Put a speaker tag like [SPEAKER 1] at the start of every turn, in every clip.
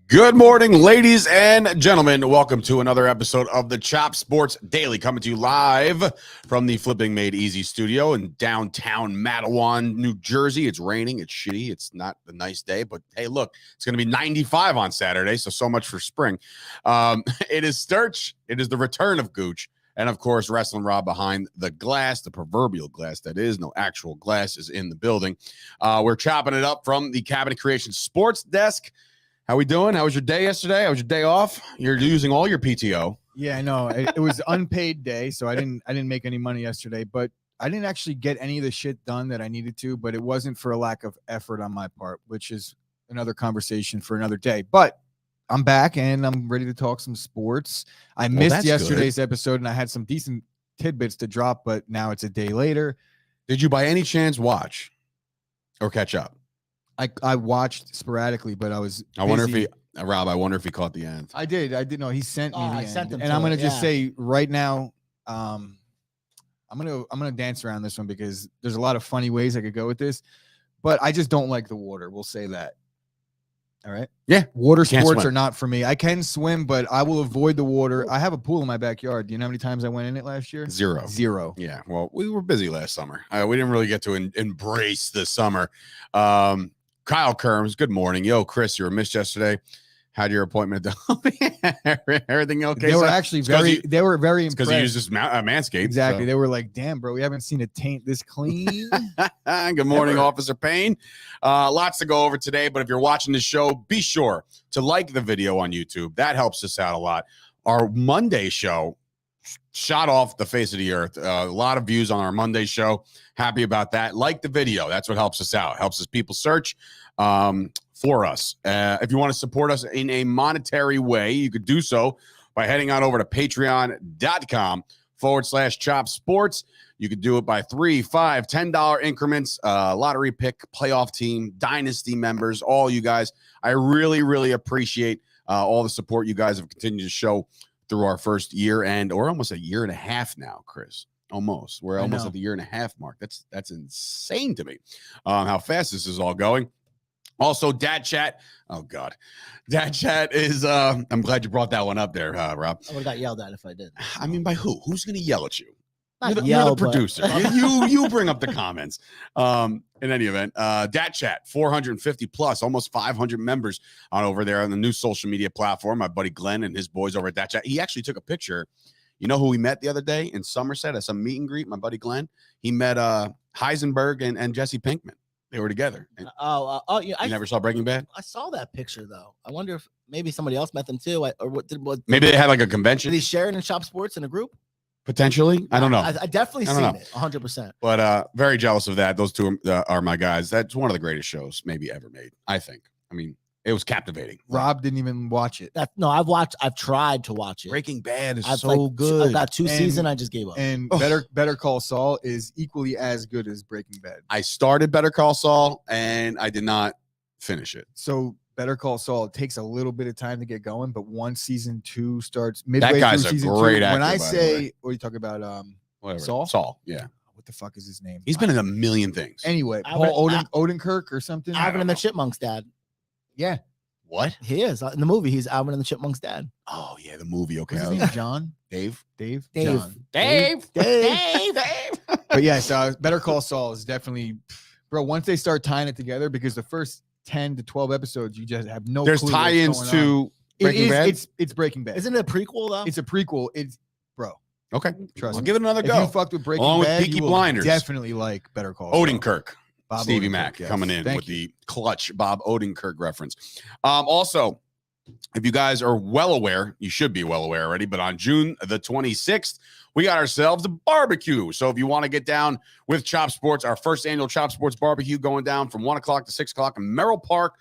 [SPEAKER 1] Good morning, ladies and gentlemen. Welcome to another episode of the Chop Sports Daily, coming to you live from the Flipping Made Easy studio in downtown Matawan, New Jersey. It's raining. It's shitty. It's not a nice day, but hey, look, it's going to be 95 on Saturday, so much for spring. It is Sturch. It is the return of Gooch. And, of course, Wrestling Rob behind the glass, the proverbial glass that is. No actual glass is in the building. We're chopping it up from the Cabinet Creation Sports Desk. How we doing? How was your day yesterday? How was your day off? You're using all your PTO.
[SPEAKER 2] Yeah, I know. It was unpaid day, so I didn't make any money yesterday, but I didn't actually get any of the shit done that I needed to, but it wasn't for a lack of effort on my part, which is another conversation for another day. But I'm back and I'm ready to talk some sports. I missed yesterday's episode and I had some decent tidbits to drop, but now it's a day later.
[SPEAKER 1] Did you by any chance watch or catch up?
[SPEAKER 2] I watched sporadically, but I was busy.
[SPEAKER 1] I wonder if he caught the end.
[SPEAKER 2] I did. No, he sent me the end.
[SPEAKER 3] Sent him
[SPEAKER 2] and I'm going to just say right now, I'm going to dance around this one because there's a lot of funny ways I could go with this, but I just don't like the water. We'll say that. All right.
[SPEAKER 1] Yeah.
[SPEAKER 2] Water sports are not for me. I can swim, but I will avoid the water. I have a pool in my backyard. Do you know how many times I went in it last year? Zero.
[SPEAKER 1] Yeah. Well, we were busy last summer. We didn't really get to embrace the summer. Kyle Kerms, good morning. Yo, Chris, you were missed yesterday. How'd your appointment everything okay?
[SPEAKER 2] They were actually very impressed.
[SPEAKER 1] Because he used this Manscaped.
[SPEAKER 2] Exactly.
[SPEAKER 1] So.
[SPEAKER 2] They were like, damn, bro, we haven't seen a taint this clean.
[SPEAKER 1] Good morning, Officer Payne. Lots to go over today, but if you're watching the show, be sure to like the video on YouTube. That helps us out a lot. Our Monday show shot off the face of the earth. A lot of views on our Monday show. Happy about that. Like the video. That's what helps us out. Helps us people search for us. If you want to support us in a monetary way, you could do so by heading on over to patreon.com/Chop Sports. You could do it by $3, $5, $10 increments, lottery pick, playoff team, dynasty members, all you guys. I really, really appreciate all the support you guys have continued to show through our first year or almost a year and a half now, Chris. Almost. We're almost at the year and a half mark. That's insane to me. How fast this is all going. Also, Dad Chat. Oh God. Dad Chat is I'm glad you brought that one up there, Rob.
[SPEAKER 3] I would have got yelled at if I did.
[SPEAKER 1] I mean, by who? Who's gonna yell at you?
[SPEAKER 3] You're
[SPEAKER 1] the producer. you bring up the comments. In any event, Dat Chat, 450 plus, almost 500 members on over there on the new social media platform. My buddy Glenn and his boys over at Dat Chat. He actually took a picture. You know who we met the other day in Somerset at some meet and greet? My buddy Glenn. He met Heisenberg and Jesse Pinkman. They were together.
[SPEAKER 3] Yeah.
[SPEAKER 1] You never saw Breaking Bad?
[SPEAKER 3] I saw that picture though. I wonder if maybe somebody else met them too.
[SPEAKER 1] Maybe they had like a convention.
[SPEAKER 3] Did he share it in Chop Sports in a group?
[SPEAKER 1] Potentially. I don't know.
[SPEAKER 3] I definitely seen it 100%.
[SPEAKER 1] But very jealous of that. Those two are my guys. That's one of the greatest shows maybe ever made, I think. I mean, it was captivating.
[SPEAKER 2] Rob didn't even watch it.
[SPEAKER 3] I've tried to watch it.
[SPEAKER 1] Breaking Bad is so good.
[SPEAKER 3] I've got two seasons. I just gave up.
[SPEAKER 2] And Better Call Saul is equally as good as Breaking Bad.
[SPEAKER 1] I started Better Call Saul and I did not finish it.
[SPEAKER 2] So Better Call Saul, it takes a little bit of time to get going, but once season 2 starts midway
[SPEAKER 1] that guy's
[SPEAKER 2] through
[SPEAKER 1] a
[SPEAKER 2] season
[SPEAKER 1] great
[SPEAKER 2] 2,
[SPEAKER 1] actor,
[SPEAKER 2] when I
[SPEAKER 1] by the
[SPEAKER 2] say,
[SPEAKER 1] way.
[SPEAKER 2] what are you talking about?
[SPEAKER 1] Whatever.
[SPEAKER 2] Saul,
[SPEAKER 1] yeah.
[SPEAKER 2] What the fuck is his name?
[SPEAKER 1] He's been in a million things.
[SPEAKER 2] Anyway, Paul Odenkirk or something.
[SPEAKER 3] Alvin and the Chipmunks dad.
[SPEAKER 2] Yeah.
[SPEAKER 1] What?
[SPEAKER 3] He is in the movie. He's Alvin and the Chipmunks dad.
[SPEAKER 1] Oh yeah, the movie. Okay.
[SPEAKER 2] What's his name? John?
[SPEAKER 1] Dave.
[SPEAKER 2] John.
[SPEAKER 1] Dave.
[SPEAKER 2] But yeah, so Better Call Saul is definitely, bro, once they start tying it together, because the first 10 to 12 episodes, you just have no
[SPEAKER 1] There's
[SPEAKER 2] clue
[SPEAKER 1] tie-ins
[SPEAKER 2] what's going
[SPEAKER 1] to
[SPEAKER 2] on.
[SPEAKER 1] Breaking Bad.
[SPEAKER 2] It's Breaking Bad.
[SPEAKER 3] Isn't it a prequel though?
[SPEAKER 2] It's a prequel. It's, bro.
[SPEAKER 1] Okay.
[SPEAKER 2] Trust
[SPEAKER 1] I'll
[SPEAKER 2] me.
[SPEAKER 1] give it another
[SPEAKER 2] If
[SPEAKER 1] go.
[SPEAKER 2] you fucked with Breaking
[SPEAKER 1] Along with
[SPEAKER 2] Bad,
[SPEAKER 1] Peaky
[SPEAKER 2] you will
[SPEAKER 1] Blinders.
[SPEAKER 2] definitely like Better Call Saul.
[SPEAKER 1] Odenkirk.
[SPEAKER 2] Bob
[SPEAKER 1] Stevie
[SPEAKER 2] Odenkirk,
[SPEAKER 1] Mack
[SPEAKER 2] yes.
[SPEAKER 1] coming in
[SPEAKER 2] Thank
[SPEAKER 1] with
[SPEAKER 2] you.
[SPEAKER 1] the clutch Bob Odenkirk reference. Also, if you guys are well aware, you should be well aware already, but on June the 26th, we got ourselves a barbecue. So if you want to get down with Chop Sports, our first annual Chop Sports barbecue going down from 1 o'clock to 6 o'clock in Merrill Park,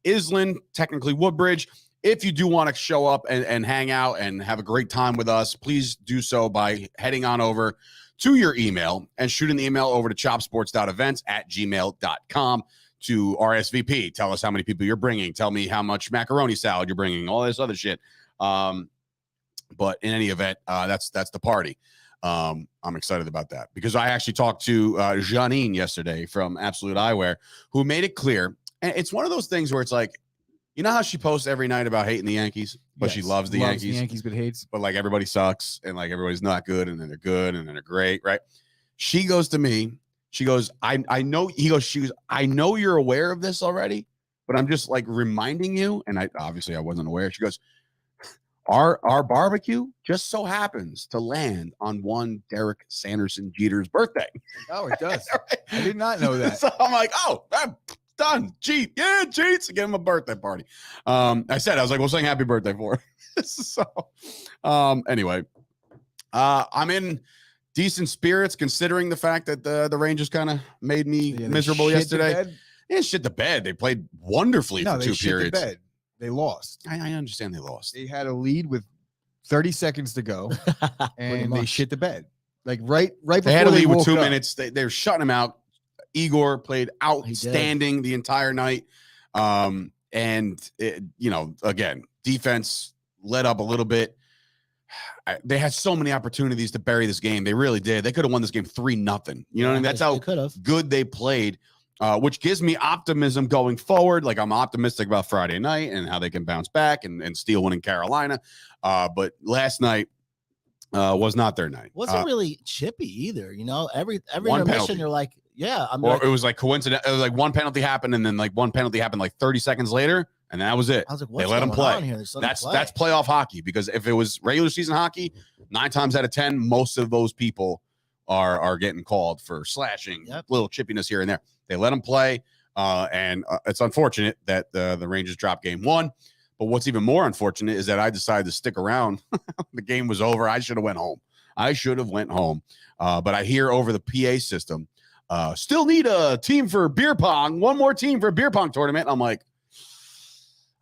[SPEAKER 1] Island, technically Woodbridge. If you do want to show up and hang out and have a great time with us, please do so by heading on over to your email and shooting the email over to chopsports.events@gmail.com to RSVP. Tell us how many people you're bringing. Tell me how much macaroni salad you're bringing. All this other shit. But in any event, that's the party. I'm excited about that because I actually talked to Janine yesterday from Absolute Eyewear, who made it clear. And it's one of those things where it's like, you know how she posts every night about hating the Yankees, but she loves the Yankees,
[SPEAKER 2] but hates.
[SPEAKER 1] But like everybody sucks and like everybody's not good, and then they're good, and then they're great, right? She goes to me. She goes, I know. He goes, I know you're aware of this already, but I'm just like reminding you. And I wasn't aware. She goes, our barbecue just so happens to land on one Derek Sanderson Jeter's birthday.
[SPEAKER 2] Oh, it does. Right? I did not know that.
[SPEAKER 1] So I'm like, oh, I'm done. Cheat. Yeah, cheats. Give him a birthday party. I was like, we'll sing happy birthday for her. So anyway, I'm in decent spirits considering the fact that the Rangers kind of made me miserable yesterday. Yeah, shit the bed. They played wonderfully for 2 periods.
[SPEAKER 2] The bed. They lost.
[SPEAKER 1] I understand they lost.
[SPEAKER 2] They had a lead with 30 seconds to go, and they shit the bed. Like right before
[SPEAKER 1] they had a lead with 2
[SPEAKER 2] up.
[SPEAKER 1] minutes. They're shutting him out. Igor played outstanding the entire night. And again, defense let up a little bit. They had so many opportunities to bury this game. They really did. They could have won this game 3-0. You know what I mean? That's how good they played. Which gives me optimism going forward. Like I'm optimistic about Friday night and how they can bounce back and steal one in Carolina. But last night was not their night.
[SPEAKER 3] Wasn't really chippy either. You know, every intermission penalty. You're like, yeah.
[SPEAKER 1] It was like coincident. It was like one penalty happened and then like one penalty happened like 30 seconds later. And that was it.
[SPEAKER 3] I was like,
[SPEAKER 1] they let them play. That's playoff hockey, because if it was regular season hockey, 9 times out of 10, most of those people are getting called for slashing, little chippiness here and there. They let them play, and it's unfortunate that the Rangers dropped game 1. But what's even more unfortunate is that I decided to stick around. The game was over. I should have went home. But I hear over the PA system, still need a team for beer pong. One more team for a beer pong tournament. I'm like,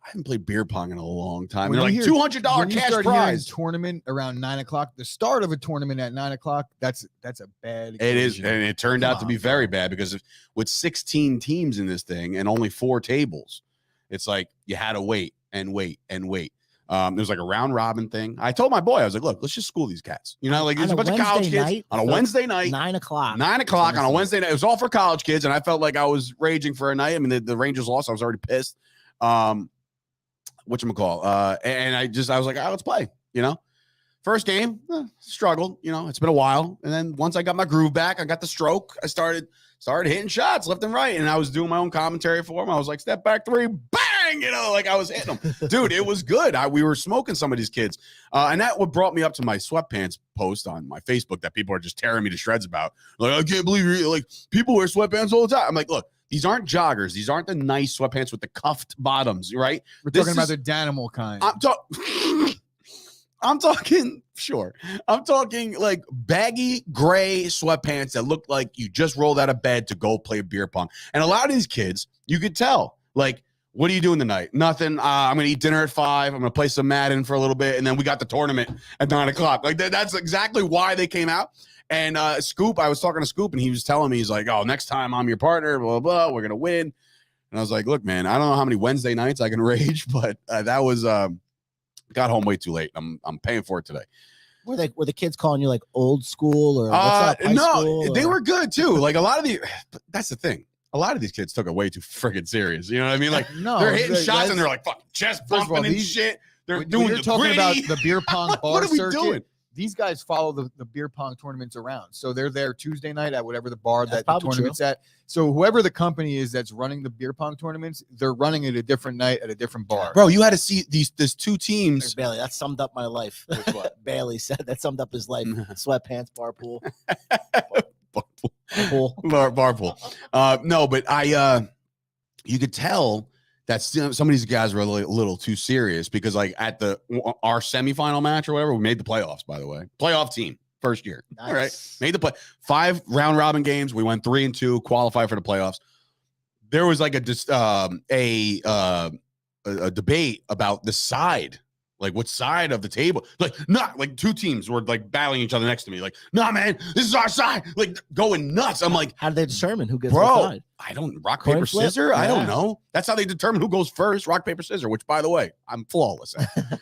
[SPEAKER 1] I haven't played beer pong in a long time. They're like $200 cash prize
[SPEAKER 2] tournament around 9:00. The start of a tournament at 9:00. That's a bad.
[SPEAKER 1] It is, and it turned out to be very bad because with 16 teams in this thing and only 4 tables, it's like you had to wait and wait and wait. There was like a round robin thing. I told my boy, I was like, look, let's just school these cats. You know, like there's a bunch of college kids on a Wednesday night,
[SPEAKER 3] 9:00.
[SPEAKER 1] 9:00 on a Wednesday night. It was all for college kids, and I felt like I was raging for a night. I mean, the Rangers lost. I was already pissed. Whatchamacall. And I was like, let's play, first game, struggled, it's been a while. And then once I got my groove back, I got the stroke. I started hitting shots left and right. And I was doing my own commentary for him. I was like, step back 3, bang, like I was hitting them. Dude, it was good. We were smoking some of these kids. And that what brought me up to my sweatpants post on my Facebook that people are just tearing me to shreds about. Like, I can't believe like people wear sweatpants all the time. I'm like, look, these aren't joggers. These aren't the nice sweatpants with the cuffed bottoms, right?
[SPEAKER 2] We're talking about the Danimal kind.
[SPEAKER 1] I'm talking like baggy gray sweatpants that look like you just rolled out of bed to go play beer pong. And a lot of these kids, you could tell, like, what are you doing tonight? Nothing. I'm going to eat dinner at 5. I'm going to play some Madden for a little bit. And then we got the tournament at 9:00. Like that's exactly why they came out. And Scoop, I was talking to Scoop, and he was telling me, he's like, oh, next time I'm your partner, blah, blah, we're going to win. And I was like, look, man, I don't know how many Wednesday nights I can rage, but that was got home way too late. I'm paying for it today.
[SPEAKER 3] Were the kids calling you like old school or what's up, high school,
[SPEAKER 1] they were good too. Like that's the thing. A lot of these kids took it way too freaking serious. You know what I mean? Like they're hitting shots and they're like fucking chest bumping and shit. They're doing the
[SPEAKER 2] talking
[SPEAKER 1] gritty.
[SPEAKER 2] About the beer pong bar
[SPEAKER 1] what are we
[SPEAKER 2] circuit.
[SPEAKER 1] Doing?
[SPEAKER 2] These guys follow the beer pong tournaments around. So they're there Tuesday night at whatever the bar that the tournament's at. So whoever the company is that's running the beer pong tournaments, they're running it a different night at a different bar.
[SPEAKER 1] Bro, you had to see there's 2 teams.
[SPEAKER 3] There's Bailey, that summed up my life. That's what Bailey said. That summed up his life. Sweatpants, bar pool.
[SPEAKER 1] Bar pool. No, but you could tell that some of these guys were a little too serious because like at our semifinal match or whatever, we made the playoffs, by the way. Playoff team, first year. Nice. All right. Made the play. 5 round robin games. We went 3-2, qualified for the playoffs. There was like a debate about the side Like, what side of the table? Like, not like two teams were like battling each other next to me. Like, nah, man, this is our side. Like, going nuts. I'm like,
[SPEAKER 3] how do they determine who gets what
[SPEAKER 1] bro,
[SPEAKER 3] side?
[SPEAKER 1] I don't rock,
[SPEAKER 3] Coin
[SPEAKER 1] paper,
[SPEAKER 3] flip?
[SPEAKER 1] scissor. I don't
[SPEAKER 3] Yeah.
[SPEAKER 1] know. That's how they determine who goes first. Rock, paper, scissor, which, by the way, I'm flawless at.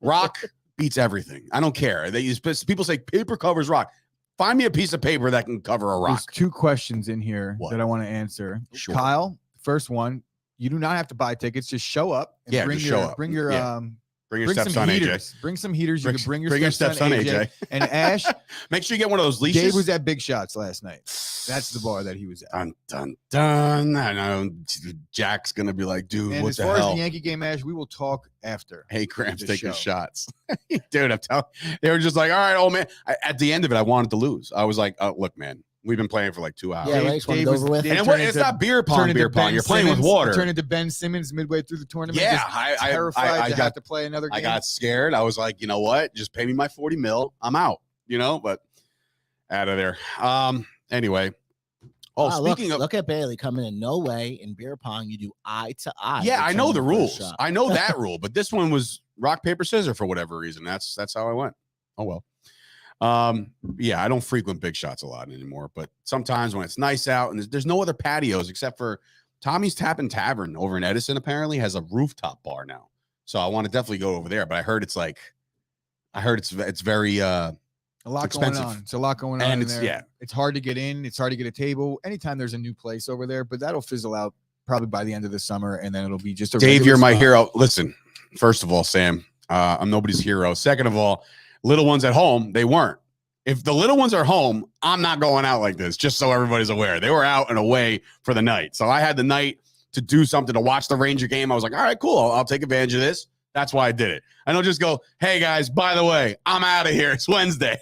[SPEAKER 1] Rock beats everything. I don't care. They use people say paper covers rock. Find me a piece of paper that can cover a
[SPEAKER 2] There's
[SPEAKER 1] rock.
[SPEAKER 2] 2 questions in here
[SPEAKER 1] What?
[SPEAKER 2] that I want to answer.
[SPEAKER 1] Sure.
[SPEAKER 2] Kyle, first one, you do not have to buy tickets. Just show up. And
[SPEAKER 1] Yeah,
[SPEAKER 2] bring
[SPEAKER 1] just
[SPEAKER 2] your,
[SPEAKER 1] show up.
[SPEAKER 2] Bring your
[SPEAKER 1] Yeah. Bring your
[SPEAKER 2] bring some
[SPEAKER 1] stepson,
[SPEAKER 2] heaters.
[SPEAKER 1] AJ.
[SPEAKER 2] Bring some heaters. You can bring
[SPEAKER 1] your
[SPEAKER 2] your
[SPEAKER 1] stepson, AJ.
[SPEAKER 2] And Ash,
[SPEAKER 1] Make sure you get one of those leashes.
[SPEAKER 2] Dave was at Big Shots last night. That's the bar that he was at.
[SPEAKER 1] Dun, dun, dun. I know Jack's going to be like, dude,
[SPEAKER 2] And
[SPEAKER 1] what
[SPEAKER 2] as
[SPEAKER 1] the
[SPEAKER 2] far
[SPEAKER 1] hell?
[SPEAKER 2] as the Yankee game, Ash, we will talk after.
[SPEAKER 1] Hey, Cramps
[SPEAKER 2] the
[SPEAKER 1] taking
[SPEAKER 2] show.
[SPEAKER 1] shots. Dude, I'm telling they were just like, all right, old man. At the end of it, I wanted to lose. I was like, oh, look, man, we've been playing for like 2 hours.
[SPEAKER 3] Yeah, right. Just want to go over with.
[SPEAKER 2] Dave
[SPEAKER 1] And
[SPEAKER 2] turned
[SPEAKER 1] it's
[SPEAKER 2] into-
[SPEAKER 1] not beer
[SPEAKER 2] turned
[SPEAKER 1] pong,
[SPEAKER 2] into
[SPEAKER 1] beer pong.
[SPEAKER 2] Ben
[SPEAKER 1] You're playing with
[SPEAKER 2] Simmons.
[SPEAKER 1] water.
[SPEAKER 2] Turned into Ben Simmons midway through the tournament.
[SPEAKER 1] Yeah,
[SPEAKER 2] just terrified to have to play another game.
[SPEAKER 1] I got scared. I was like, you know what? Just pay me my 40 mil. I'm out, but out of there. Anyway. Oh,
[SPEAKER 3] Wow,
[SPEAKER 1] speaking of,
[SPEAKER 3] look at Bailey coming in. No way in beer pong you do eye to eye.
[SPEAKER 1] yeah, I know the
[SPEAKER 3] determine
[SPEAKER 1] rules.
[SPEAKER 3] first shot.
[SPEAKER 1] I know that rule, but this one was rock, paper, scissors for whatever reason. That's how I went. Oh, well. Yeah, I don't frequent Big Shots a lot anymore, but sometimes when it's nice out and there's no other patios except for Tommy's Tap and Tavern over in Edison apparently has a rooftop bar now. So I want to definitely go over there, but I heard it's very
[SPEAKER 2] a lot
[SPEAKER 1] expensive.
[SPEAKER 2] going on. It's a lot going on.
[SPEAKER 1] And
[SPEAKER 2] in
[SPEAKER 1] it's-
[SPEAKER 2] there.
[SPEAKER 1] yeah.
[SPEAKER 2] It's hard to get in. It's hard to get a table. Anytime there's a new place over there, but that'll fizzle out probably by the end of the summer, and then it'll be just a
[SPEAKER 1] Dave,
[SPEAKER 2] regular
[SPEAKER 1] you're my
[SPEAKER 2] spot.
[SPEAKER 1] hero. Listen, first of all, Sam, I'm nobody's hero. Second of all, little ones at home, they weren't. If the little ones are home, I'm not going out like this, just so everybody's aware. They were out and away for the night. So I had the night to do something, to watch the Ranger game. I was like, all right, cool. I'll take advantage of this. That's why I did it. I don't just go, hey, guys, by the way, I'm out of here. It's Wednesday.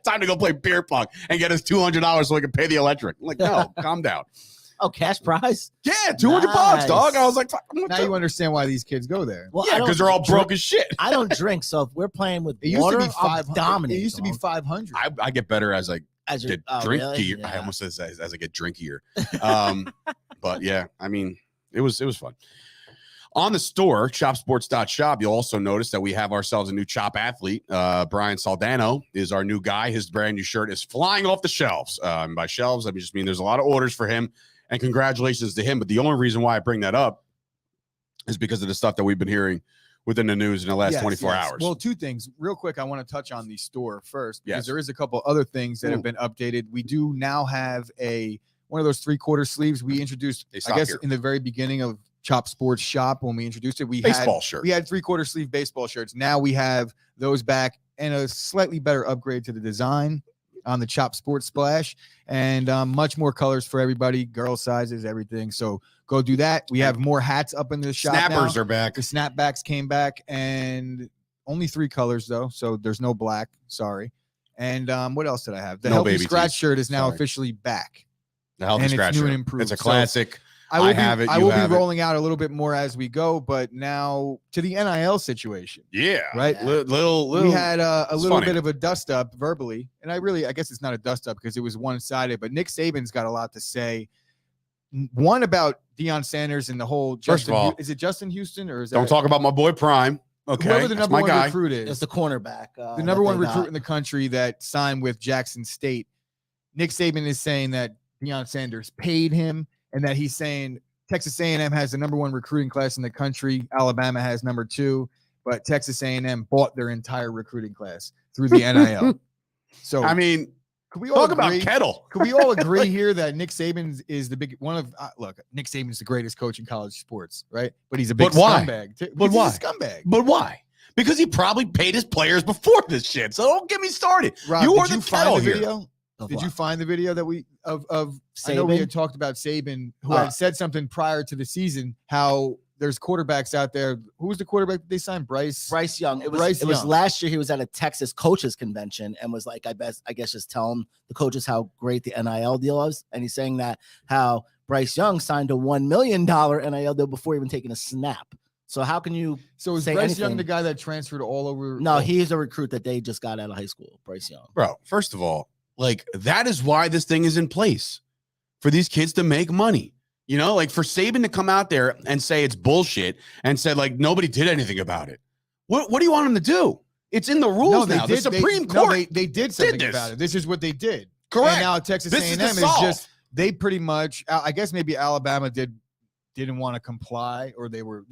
[SPEAKER 1] Time to go play beer pong and get us $200 so we can pay the electric. I'm like, no, calm down.
[SPEAKER 3] Oh, cash prize?
[SPEAKER 1] Yeah, $200, dog. I was like, fuck,
[SPEAKER 2] Now you understand why these kids go there.
[SPEAKER 3] Well,
[SPEAKER 1] yeah,
[SPEAKER 3] I don't
[SPEAKER 1] because they're all
[SPEAKER 3] drink-
[SPEAKER 1] broke as shit.
[SPEAKER 3] I don't drink, so if we're playing with
[SPEAKER 2] It used
[SPEAKER 3] water,
[SPEAKER 2] to be
[SPEAKER 3] I'll
[SPEAKER 2] 500.
[SPEAKER 3] dominate.
[SPEAKER 2] It used to be
[SPEAKER 3] dog.
[SPEAKER 2] 500.
[SPEAKER 1] I get better as I
[SPEAKER 3] As you're-
[SPEAKER 1] get
[SPEAKER 3] oh,
[SPEAKER 1] drinkier.
[SPEAKER 3] really?
[SPEAKER 1] I
[SPEAKER 3] Yeah.
[SPEAKER 1] almost says as I get drinkier. But yeah, I mean, it was fun. On the store, chopsports.shop, you'll also notice that we have ourselves a new Chop athlete. Brian Saldano is our new guy. His brand new shirt is flying off the shelves. By shelves, I just mean there's a lot of orders for him, and congratulations to him. But the only reason why I bring that up is because of the stuff that we've been hearing within the news in the last
[SPEAKER 2] Yes,
[SPEAKER 1] 24
[SPEAKER 2] yes.
[SPEAKER 1] hours.
[SPEAKER 2] Well, 2 things. Real quick, I want to touch on the store first because
[SPEAKER 1] Yes.
[SPEAKER 2] there is a couple other things that
[SPEAKER 1] Ooh.
[SPEAKER 2] have been updated. We do now have one of those 3/4 sleeves we introduced,
[SPEAKER 1] They
[SPEAKER 2] I
[SPEAKER 1] stop
[SPEAKER 2] guess,
[SPEAKER 1] here.
[SPEAKER 2] in the very beginning of Chop Sports Shop when we introduced it. We
[SPEAKER 1] Baseball shirt.
[SPEAKER 2] had 3/4 sleeve baseball shirts. Now we have those back and a slightly better upgrade to the design on the Chop Sports Splash, and much more colors for everybody, girl sizes, everything. So go do that. We have more hats up in the shop
[SPEAKER 1] Snappers
[SPEAKER 2] now.
[SPEAKER 1] are back.
[SPEAKER 2] The snapbacks came back, and only 3 colors though, so there's no black. Sorry. And what else did I have? The
[SPEAKER 1] No
[SPEAKER 2] Healthy
[SPEAKER 1] baby
[SPEAKER 2] Scratch
[SPEAKER 1] tees.
[SPEAKER 2] shirt is now
[SPEAKER 1] Sorry.
[SPEAKER 2] officially back.
[SPEAKER 1] The healthy
[SPEAKER 2] and it's
[SPEAKER 1] scratch
[SPEAKER 2] new
[SPEAKER 1] shirt.
[SPEAKER 2] and improved.
[SPEAKER 1] It's a
[SPEAKER 2] So
[SPEAKER 1] classic.
[SPEAKER 2] I will
[SPEAKER 1] have it.
[SPEAKER 2] I
[SPEAKER 1] You
[SPEAKER 2] will
[SPEAKER 1] have
[SPEAKER 2] be
[SPEAKER 1] it.
[SPEAKER 2] rolling out a little bit more as we go, but now to the NIL situation.
[SPEAKER 1] Yeah.
[SPEAKER 2] Right.
[SPEAKER 3] Yeah.
[SPEAKER 1] Little.
[SPEAKER 2] We had a
[SPEAKER 1] it's
[SPEAKER 2] little
[SPEAKER 1] funny.
[SPEAKER 2] bit of a dust up verbally, and I guess it's not a dust up because it was one sided. But Nick Saban's got a lot to say. One about Deion Sanders and the whole.
[SPEAKER 1] First of
[SPEAKER 2] Justin,
[SPEAKER 1] all,
[SPEAKER 2] is it Justin Houston or is that
[SPEAKER 1] Don't talk about my boy Prime. Okay.
[SPEAKER 2] whoever the
[SPEAKER 1] That's
[SPEAKER 2] number
[SPEAKER 1] my
[SPEAKER 2] one
[SPEAKER 1] guy.
[SPEAKER 2] recruit
[SPEAKER 3] It's
[SPEAKER 2] is?
[SPEAKER 3] the cornerback.
[SPEAKER 2] The number one recruit in the country that signed with Jackson State. Nick Saban is saying that Deion Sanders paid him, and that he's saying Texas A&M has the number 1 recruiting class in the country. Alabama has number 2, but Texas A&M bought their entire recruiting class through the NIL. So
[SPEAKER 1] I mean,
[SPEAKER 2] could we all
[SPEAKER 1] talk about
[SPEAKER 2] agree?
[SPEAKER 1] kettle.
[SPEAKER 2] Could we all agree here that Nick Saban is the big one of look? Nick Saban is the greatest coach in college sports, right? But he's a big
[SPEAKER 1] But why?
[SPEAKER 2] scumbag.
[SPEAKER 1] But
[SPEAKER 2] Because
[SPEAKER 1] why?
[SPEAKER 2] He's a scumbag.
[SPEAKER 1] But why? Because he probably paid his players before this shit. So don't get me started.
[SPEAKER 2] Rob,
[SPEAKER 1] You
[SPEAKER 2] did
[SPEAKER 1] are the
[SPEAKER 2] you
[SPEAKER 1] kettle
[SPEAKER 2] find the
[SPEAKER 1] here.
[SPEAKER 2] video? Did you find the video that we of I know we
[SPEAKER 3] Saban?
[SPEAKER 2] had talked about Saban, who had said something prior to the season, how there's quarterbacks out there. Who was the quarterback they signed? Bryce
[SPEAKER 3] Young. It was
[SPEAKER 2] Bryce Young.
[SPEAKER 3] last year. He was at a Texas coaches convention and was like, I guess just telling the coaches how great the NIL deal was. And he's saying that how Bryce Young signed a $1 million NIL deal before even taking a snap. So how can you
[SPEAKER 2] So is
[SPEAKER 3] say
[SPEAKER 2] Bryce Young
[SPEAKER 3] anything?
[SPEAKER 2] the guy that transferred all over?
[SPEAKER 3] No, he's a recruit that they just got out of high school, Bryce Young.
[SPEAKER 1] Bro, first of all, like that is why this thing is in place for these kids to make money. You know, like for Saban to come out there and say it's bullshit and said like nobody did anything about it. What do you want them to do? It's in the rules now. The Supreme Court.
[SPEAKER 2] They did something about it. This is what they did.
[SPEAKER 1] Correct.
[SPEAKER 2] And now Texas A&M is just, they pretty much, I guess maybe Alabama didn't want to comply, or they were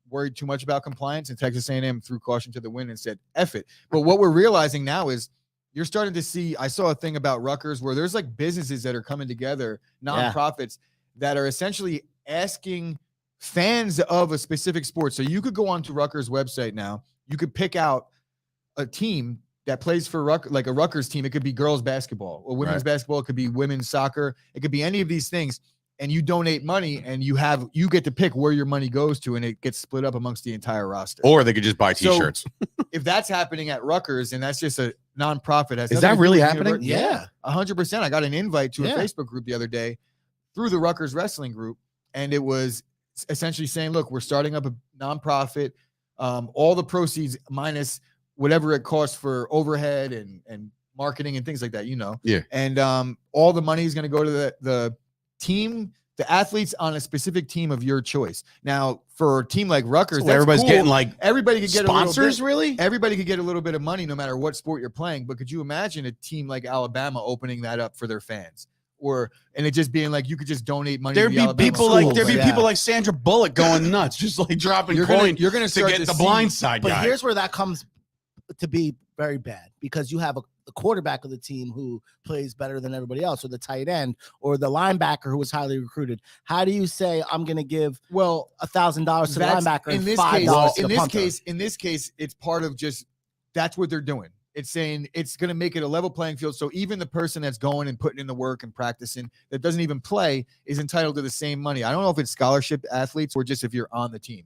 [SPEAKER 2] worried too much about compliance, and Texas A&M threw caution to the wind and said, F it. But what we're realizing now is you're starting to see, I saw a thing about Rutgers where there's like businesses that are coming together, nonprofits that are essentially asking fans of a specific sport. So you could go onto Rutgers website now. You could pick out a team that plays for like a Rutgers team. It could be girls basketball or women's basketball. It could be women's soccer. It could be any of these things. And you donate money, and you get to pick where your money goes to, and it gets split up amongst the entire roster.
[SPEAKER 1] Or they could just buy T-shirts.
[SPEAKER 2] So if that's happening at Rutgers, and that's just a nonprofit,
[SPEAKER 1] is that really happening?
[SPEAKER 2] Yeah, 100%. I got an invite to a Facebook group the other day through the Rutgers wrestling group, and it was essentially saying, "Look, we're starting up a nonprofit. All the proceeds minus whatever it costs for overhead and marketing and things like that,
[SPEAKER 1] Yeah.
[SPEAKER 2] And all the money is going to go to the team, the athletes on a specific team of your choice. Now, for a team like Rutgers,
[SPEAKER 1] so everybody's
[SPEAKER 2] cool.
[SPEAKER 1] getting like
[SPEAKER 2] everybody could get
[SPEAKER 1] sponsors.
[SPEAKER 2] Really, everybody could get a little bit of money no matter what sport you're playing. But could you imagine a team like Alabama opening that up for their fans, and it just being like you could just donate money?
[SPEAKER 1] There'd be people like Sandra Bullock going nuts, just like dropping coin.
[SPEAKER 2] You're going to
[SPEAKER 1] get the blindside guy.
[SPEAKER 3] But here's where that comes to be very bad, because you have the quarterback of the team who plays better than everybody else, or the tight end, or the linebacker who was highly recruited. How do you say I'm going to give $1,000 to the linebacker and $5 to the punter?
[SPEAKER 2] In this case, it's part of just that's what they're doing. It's saying it's going to make it a level playing field. So even the person that's going and putting in the work and practicing that doesn't even play is entitled to the same money. I don't know if it's scholarship athletes or just if you're on the team.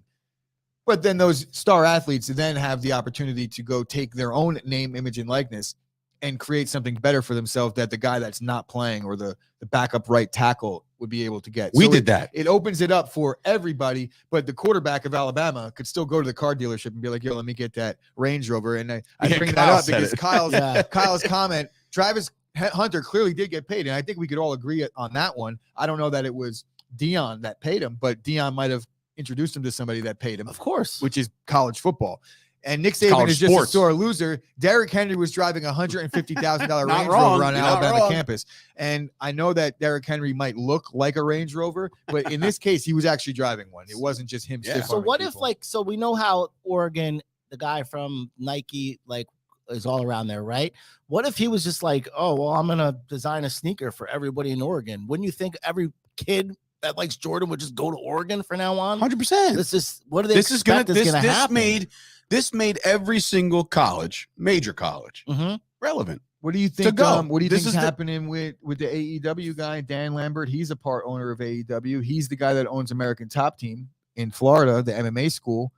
[SPEAKER 2] But then those star athletes then have the opportunity to go take their own name, image, and likeness and create something better for themselves that the guy that's not playing or the backup right tackle would be able to get.
[SPEAKER 1] We did that.
[SPEAKER 2] It opens it up for everybody, but the quarterback of Alabama could still go to the car dealership and be like, yo, let me get that Range Rover. And I bring that up because Kyle's comment, Travis Hunter clearly did get paid. And I think we could all agree on that one. I don't know that it was Dion that paid him, but Dion might have introduced him to somebody that paid him,
[SPEAKER 3] of course,
[SPEAKER 2] which is college football. And Nick Saban is just a sore loser. Derrick Henry was driving a $150,000 Range Rover on Alabama campus. And I know that Derrick Henry might look like a Range Rover, but in this case, he was actually driving one. It wasn't just him.
[SPEAKER 3] So what if so we know how Oregon, the guy from Nike, is all around there, right? What if he was just like, oh, well, I'm going to design a sneaker for everybody in Oregon? Wouldn't you think every kid that likes Jordan would just go to Oregon from now on?
[SPEAKER 1] 100%.
[SPEAKER 3] This is going to happen.
[SPEAKER 1] This made every single major college, relevant.
[SPEAKER 2] What do you think? What do you think is happening with the AEW guy, Dan Lambert? He's a part owner of AEW. He's the guy that owns American Top Team in Florida, the MMA school.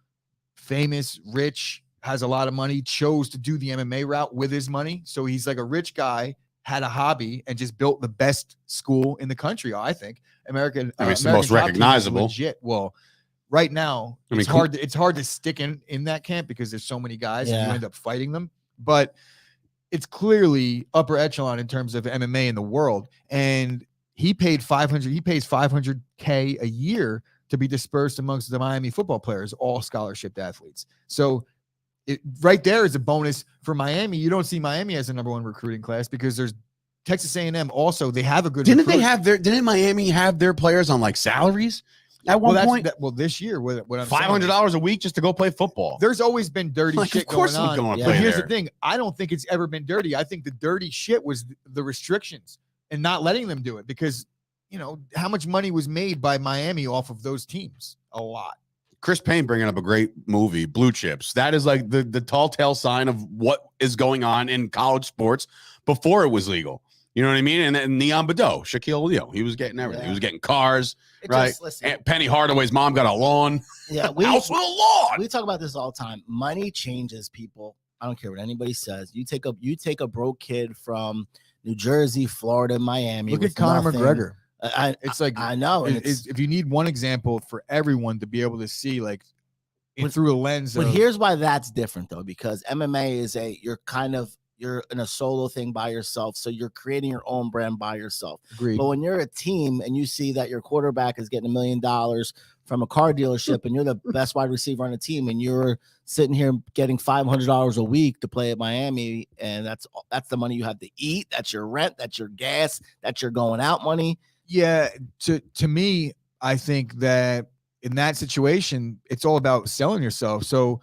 [SPEAKER 2] Famous, rich, has a lot of money, chose to do the MMA route with his money. So he's like a rich guy, had a hobby, and just built the best school in the country, I think.
[SPEAKER 1] It's the most recognizable.
[SPEAKER 2] Legit. Well, right now, it's hard to stick in that camp because there's so many guys and you end up fighting them. But it's clearly upper echelon in terms of MMA in the world. And he pays $500K a year to be dispersed amongst the Miami football players, all scholarship athletes. So right there is a bonus for Miami. You don't see Miami as the number one recruiting class because there's Texas A&M also. They have a good.
[SPEAKER 1] Didn't Miami have their players on like salaries at one point?
[SPEAKER 2] This year, what I'm
[SPEAKER 1] $500 a week just to go play football.
[SPEAKER 2] There's always been dirty shit going on. But here's
[SPEAKER 1] the
[SPEAKER 2] thing: I don't think it's ever been dirty. I think the dirty shit was the restrictions and not letting them do it because how much money was made by Miami off of those teams? A lot.
[SPEAKER 1] Chris Payne bringing up a great movie, Blue Chips. That is like the tall tale sign of what is going on in college sports before it was legal. You know what I mean? And then Neon Bedeau, Shaquille O'Neal, he was getting everything. He was getting cars, right? Penny Hardaway's mom got a lawn.
[SPEAKER 3] Yeah,
[SPEAKER 1] house with a lawn.
[SPEAKER 3] We talk about this all the time. Money changes people. I don't care what anybody says. You take a broke kid from New Jersey, Florida, Miami.
[SPEAKER 2] Look at Conor McGregor.
[SPEAKER 3] I know.
[SPEAKER 2] If you need one example for everyone to be able to see through a lens.
[SPEAKER 3] But here's why that's different though, because MMA is you're you're in a solo thing by yourself. So you're creating your own brand by yourself.
[SPEAKER 2] Agreed.
[SPEAKER 3] But when you're a team and you see that your quarterback is getting $1 million from a car dealership and you're the best wide receiver on the team and you're sitting here getting $500 a week to play at Miami, and that's the money you have to eat, that's your rent, that's your gas, that's your going out money.
[SPEAKER 2] Yeah, to me, I think that in that situation, it's all about selling yourself. So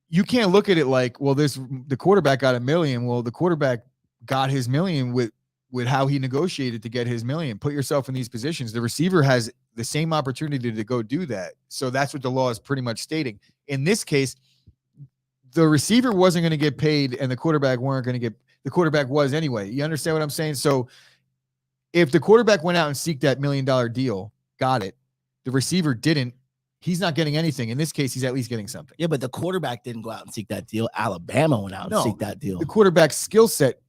[SPEAKER 2] you can't look at it like, well, the quarterback got $1 million. Well, the quarterback got his $1 million with how he negotiated to get his $1 million. Put yourself in these positions. The receiver has the same opportunity to go do that. So that's what the law is pretty much stating. In this case, the receiver wasn't going to get paid and the quarterback the quarterback was anyway. You understand what I'm saying? So if the quarterback went out and seeked that $1 million deal, got it. The receiver didn't. He's not getting anything. In this case, he's at least getting something.
[SPEAKER 3] Yeah, but the quarterback didn't go out and seek that deal. Alabama went out and seek that deal.
[SPEAKER 2] The quarterback's skill set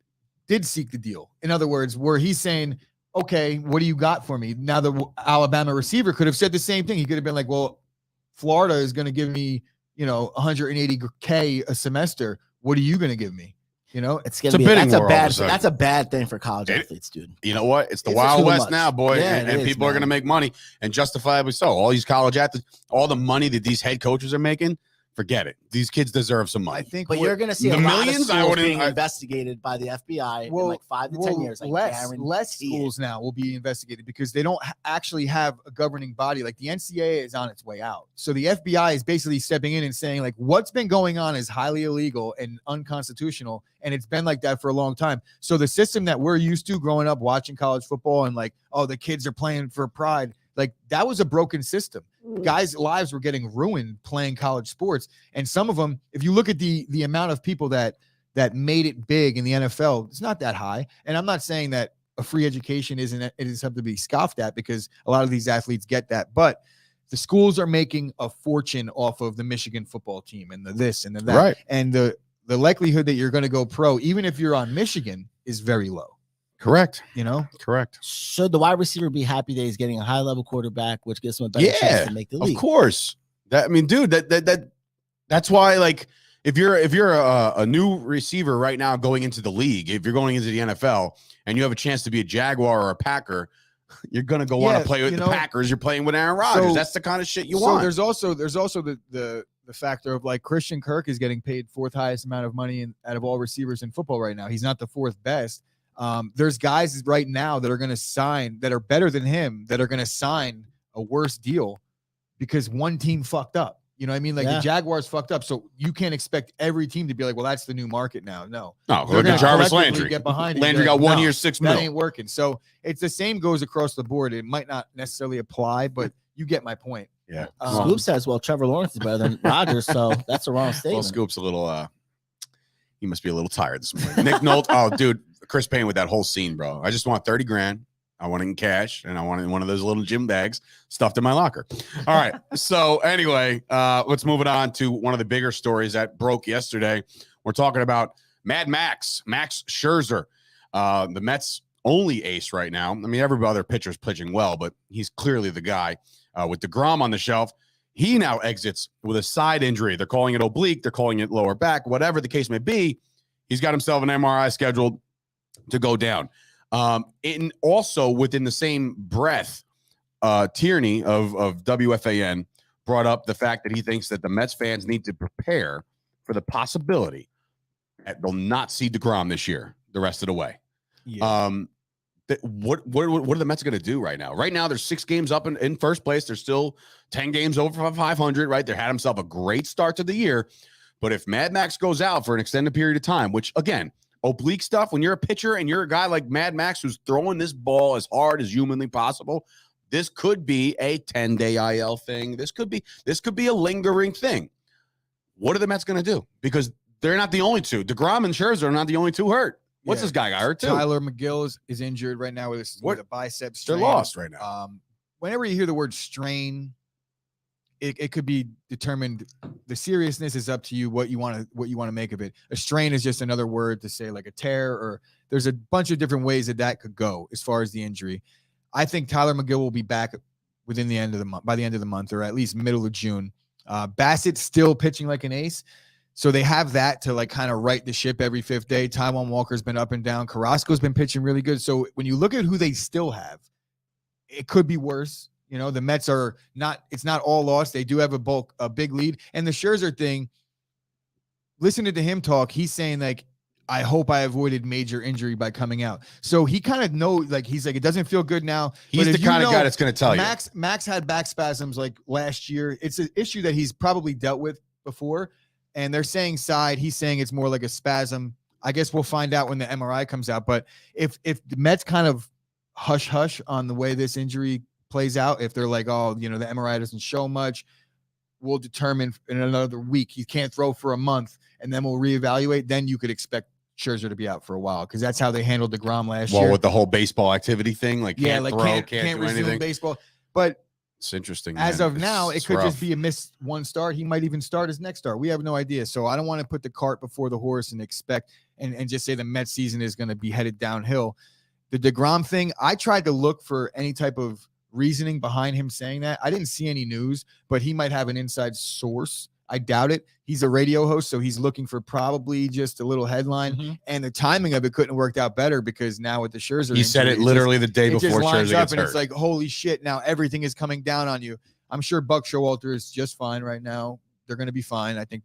[SPEAKER 2] did seek the deal. In other words, where he's saying, okay, what do you got for me? Now the Alabama receiver could have said the same thing. He could have been like, well, Florida is going to give me, $180K a semester. What are you going to give me?
[SPEAKER 3] It's going to be that's a bad thing for college athletes, dude.
[SPEAKER 1] You know what? It's the Wild West now, boy. Yeah, and people are going to make money, and justifiably so. All these college athletes, all the money that these head coaches are making, forget it. These kids deserve some money.
[SPEAKER 2] I think,
[SPEAKER 3] but you're going to see a lot of schools being investigated by the FBI in like 5 to 10 years.
[SPEAKER 2] Less schools now will be investigated because they don't actually have a governing body. Like the NCAA is on its way out. So the FBI is basically stepping in and saying, like, what's been going on is highly illegal and unconstitutional. And it's been like that for a long time. So the system that we're used to growing up watching college football and like, oh, the kids are playing for pride. Like that was a broken system. Guys' lives were getting ruined playing college sports. And some of them, if you look at the amount of people that made it big in the NFL, it's not that high. And I'm not saying that a free education isn't something to be scoffed at because a lot of these athletes get that. But the schools are making a fortune off of the Michigan football team and the this and the that.
[SPEAKER 1] Right.
[SPEAKER 2] And the likelihood that you're going to go pro, even if you're on Michigan, is very low.
[SPEAKER 1] Correct.
[SPEAKER 2] Correct.
[SPEAKER 3] Should the wide receiver be happy that he's getting a high level quarterback, which gives him a better chance to make the league?
[SPEAKER 1] Of course. Dude, that's why, like, if you're a new receiver right now going into the league, if you're going into the NFL and you have a chance to be a Jaguar or a Packer, you're gonna go want to play with the Packers. You're playing with Aaron Rodgers. That's the kind of shit you want.
[SPEAKER 2] There's also the factor of like Christian Kirk is getting paid 4th highest amount of money out of all receivers in football right now. He's not the 4th best. There's guys right now that are going to sign that are better than him that are going to sign a worse deal because one team fucked up. You know what I mean? Like the Jaguars fucked up. So you can't expect every team to be like, well, that's the new market now. No,
[SPEAKER 1] look at Jarvis Landry.
[SPEAKER 2] Get behind
[SPEAKER 1] Landry got 1 year, $6 million.
[SPEAKER 2] That ain't working. So it's the same goes across the board. It might not necessarily apply, but you get my point.
[SPEAKER 1] Yeah.
[SPEAKER 3] Scoop says, well, Trevor Lawrence is better than Rodgers. So that's the wrong statement.
[SPEAKER 1] Well, Scoop's a little, he must be a little tired this morning. Nick Nolte. Oh, dude. Chris Payne with that whole scene, bro. I just want 30 grand. I want it in cash, and I want it in one of those little gym bags stuffed in my locker. All right. So anyway, let's move it on to one of the bigger stories that broke yesterday. We're talking about Max Scherzer, the Mets' only ace right now. I mean, every other pitcher's pitching well, but he's clearly the guy. With DeGrom on the shelf, he now exits with a side injury. They're calling it oblique. They're calling it lower back, whatever the case may be. He's got himself an MRI scheduled to go down. And also within the same breath, Tierney of WFAN brought up the fact that he thinks that the Mets fans need to prepare for the possibility that they'll not see DeGrom this year, the rest of the way. Yeah. What are the Mets going to do right now? Right now, there's 6 games up in first place. They're still 10 games over 500, right? They had himself a great start to the year. But if Mad Max goes out for an extended period of time, which, again, oblique stuff, when you're a pitcher and you're a guy like Mad Max who's throwing this ball as hard as humanly possible, this could be a 10-day IL thing. This could be a lingering thing. What are the Mets going to do? Because they're not the only two. DeGrom and Scherzer are not the only two hurt. What's this guy got hurt too?
[SPEAKER 2] Tyler McGill is injured right now with a bicep strain.
[SPEAKER 1] They're lost right now.
[SPEAKER 2] Whenever you hear the word strain, it could be determined. The seriousness is up to you. What you want to make of it. A strain is just another word to say like a tear, or there's a bunch of different ways that could go as far as the injury. I think Tyler McGill will be back within the end of the month, by the end of the month, or at least middle of June. Bassett's still pitching like an ace. So they have that to like kind of right the ship every fifth day. Taijuan Walker's been up and down. Carrasco's been pitching really good. So when you look at who they still have, it could be worse. You know, the Mets are not, it's not all lost. They do have a big lead. And the Scherzer thing, listening to him talk, he's saying like, I hope I avoided major injury by coming out. So he kind of knows, like, he's like, it doesn't feel good now.
[SPEAKER 1] He's the kind of guy that's going to tell you.
[SPEAKER 2] Max had back spasms like last year. It's an issue that he's probably dealt with before. And they're saying he's saying it's more like a spasm. I guess we'll find out when the MRI comes out. But if the Mets kind of hush on the way this injury plays out, if they're like, oh, you know, the MRI doesn't show much, we'll determine in another week. He can't throw for a month, and then we'll reevaluate. Then you could expect Scherzer to be out for a while, because that's how they handled DeGrom last year.
[SPEAKER 1] Well, with the whole baseball activity thing, like
[SPEAKER 2] can't
[SPEAKER 1] can't
[SPEAKER 2] resume
[SPEAKER 1] anything.
[SPEAKER 2] baseball. But
[SPEAKER 1] it's interesting.
[SPEAKER 2] As of now, it could
[SPEAKER 1] rough.
[SPEAKER 2] just be a missed one start. He might even start his next start. We have no idea. So I don't want to put the cart before the horse and expect and just say the Mets season is going to be headed downhill. The DeGrom thing, I tried to look for any type of reasoning behind him saying that. I didn't see any news, but he might have an inside source. I doubt it. He's a radio host, so he's looking for probably just a little headline.
[SPEAKER 3] Mm-hmm.
[SPEAKER 2] And the timing of it couldn't have worked out better, because now with the Scherzer,
[SPEAKER 1] he said it literally the day before Scherzer gets hurt.
[SPEAKER 2] It's like, holy shit, now everything is coming down on you. I'm sure Buck Showalter is just fine right now. They're going to be fine, I think.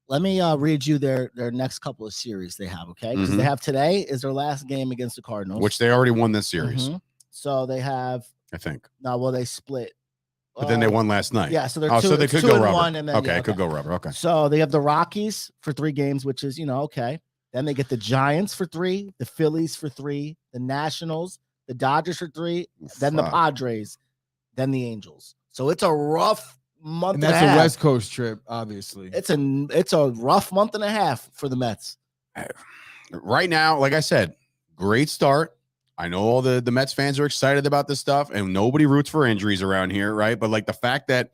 [SPEAKER 3] Let me read you their next couple of series they have, okay? Because they have today is their last game against the Cardinals,
[SPEAKER 1] which they already won this series.
[SPEAKER 3] So they have,
[SPEAKER 1] I think.
[SPEAKER 3] No, well, they split.
[SPEAKER 1] But then they won last night.
[SPEAKER 3] Yeah, so they're
[SPEAKER 1] so they could go rubber.
[SPEAKER 3] And then,
[SPEAKER 1] okay, it could go rubber. Okay.
[SPEAKER 3] So they have the Rockies for 3 games, which is, okay. Then they get the Giants for 3, the Phillies for 3, the Nationals, the Dodgers for 3, then the Padres, then the Angels. So it's a rough month and a half.
[SPEAKER 2] That's a West Coast trip, obviously.
[SPEAKER 3] It's a rough month and a half for the Mets.
[SPEAKER 1] Right now, like I said, great start. I know all the Mets fans are excited about this stuff, and nobody roots for injuries around here, right? But like the fact that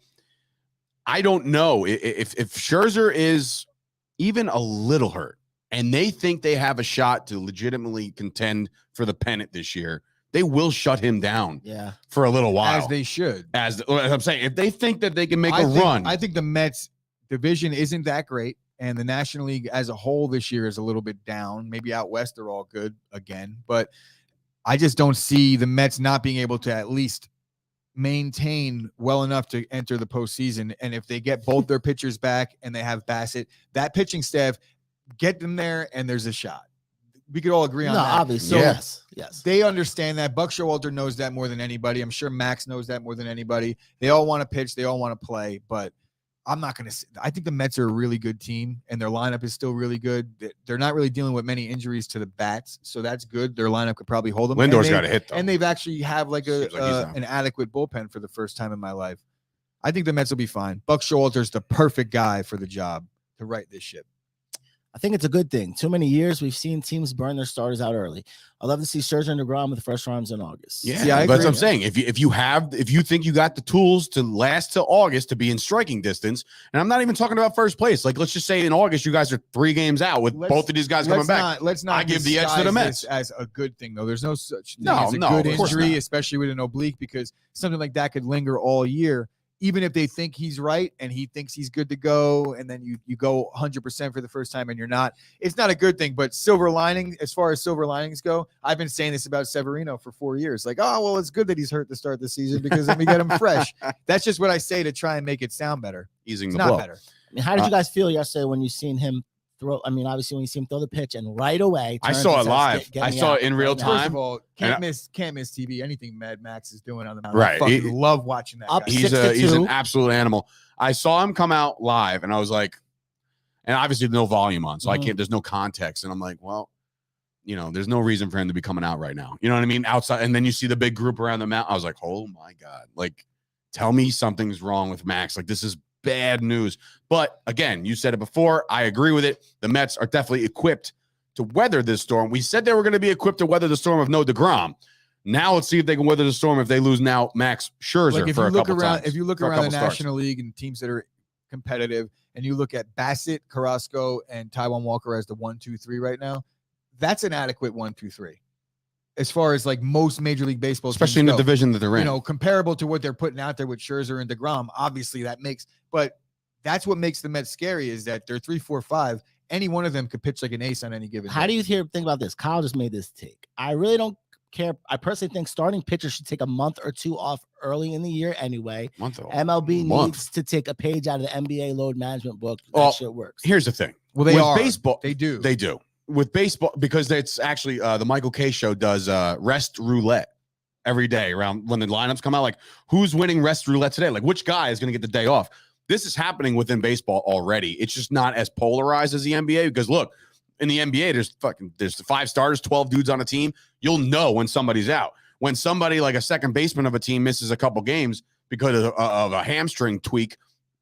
[SPEAKER 1] I don't know if Scherzer is even a little hurt and they think they have a shot to legitimately contend for the pennant this year, they will shut him down for a little while.
[SPEAKER 2] As they should.
[SPEAKER 1] As I'm saying, if they think that they can make a run.
[SPEAKER 2] I think the Mets division isn't that great, and the National League as a whole this year is a little bit down. Maybe out west they're all good again, but I just don't see the Mets not being able to at least maintain well enough to enter the postseason. And if they get both their pitchers back and they have Bassett, that pitching staff, get them there and there's a shot. We could all agree on that.
[SPEAKER 3] Obviously.
[SPEAKER 2] So yes. They understand that. Buck Showalter knows that more than anybody. I'm sure Max knows that more than anybody. They all want to pitch. They all want to play, but I'm not going to – I think the Mets are a really good team, and their lineup is still really good. They're not really dealing with many injuries to the bats, so that's good. Their lineup could probably hold them.
[SPEAKER 1] Lindor's got a hit, though.
[SPEAKER 2] And they've actually have like an adequate bullpen for the first time in my life. I think the Mets will be fine. Buck Showalter's the perfect guy for the job to right this ship.
[SPEAKER 3] I think it's a good thing. Too many years we've seen teams burn their starters out early. I love to see Scherzer and DeGrom with fresh arms in August.
[SPEAKER 1] Yeah, that's what I'm saying. If you think you got the tools to last till August to be in striking distance, and I'm not even talking about first place. Like, let's just say in August you guys are 3 games out with both of these guys coming back.
[SPEAKER 2] Let's not.
[SPEAKER 1] I give the edge to the Mets
[SPEAKER 2] as a good thing, though. There's no such thing as a good injury, especially with an oblique, because something like that could linger all year. Even if they think he's right and he thinks he's good to go, and then you go 100% for the first time and you're not, it's not a good thing. But silver lining, as far as silver linings go, I've been saying this about Severino for 4 years. Like, oh, well, it's good that he's hurt to start the season because then we get him fresh. That's just what I say to try and make it sound better.
[SPEAKER 1] Easing the blow.
[SPEAKER 3] Better. I mean, how did you guys feel yesterday when you seen him throw? I mean, obviously when you see him throw the pitch and right away.
[SPEAKER 1] I saw it live. I saw it in real time.
[SPEAKER 2] First of all, can't miss TV. Anything Mad Max is doing on the mound.
[SPEAKER 1] Right.
[SPEAKER 2] I love watching that.
[SPEAKER 1] He's an absolute animal. I saw him come out live and I was like, and obviously no volume on, so I can't, there's no context. And I'm like, well, there's no reason for him to be coming out right now. You know what I mean? Outside. And then you see the big group around the mound. I was like, oh my God, like, tell me something's wrong with Max. Like, this is bad news. But again, you said it before. I agree with it. The Mets are definitely equipped to weather this storm. We said they were going to be equipped to weather the storm of no DeGrom. Now let's see if they can weather the storm if they lose now Max Scherzer for a couple times.
[SPEAKER 2] If you look around the National League and teams that are competitive, and you look at Bassett, Carrasco, and Taijuan Walker as the 1, 2, 3 right now, that's an adequate 1, 2, 3. As far as like most Major League Baseball,
[SPEAKER 1] especially in the division that they're in,
[SPEAKER 2] comparable to what they're putting out there with Scherzer and DeGrom, obviously that makes, but that's what makes the Mets scary is that they're 3, 4, 5. Any one of them could pitch like an ace on any given
[SPEAKER 3] How
[SPEAKER 2] day.
[SPEAKER 3] do you think about this? Kyle just made this take. I really don't care. I personally think starting pitchers should take a month or two off early in the year anyway. MLB needs to take a page out of the NBA load management book. That shit works.
[SPEAKER 1] Here's the thing.
[SPEAKER 2] Well, they are.
[SPEAKER 1] Baseball.
[SPEAKER 2] They do.
[SPEAKER 1] They do. With baseball, because it's actually the Michael K show does rest roulette every day around when the lineups come out. Like, who's winning rest roulette today? Like, which guy is going to get the day off? This is happening within baseball already. It's just not as polarized as the NBA because look, in the NBA, there's 5 starters, 12 dudes on a team. You'll know when somebody's out. When somebody like a second baseman of a team misses a couple games because of a hamstring tweak,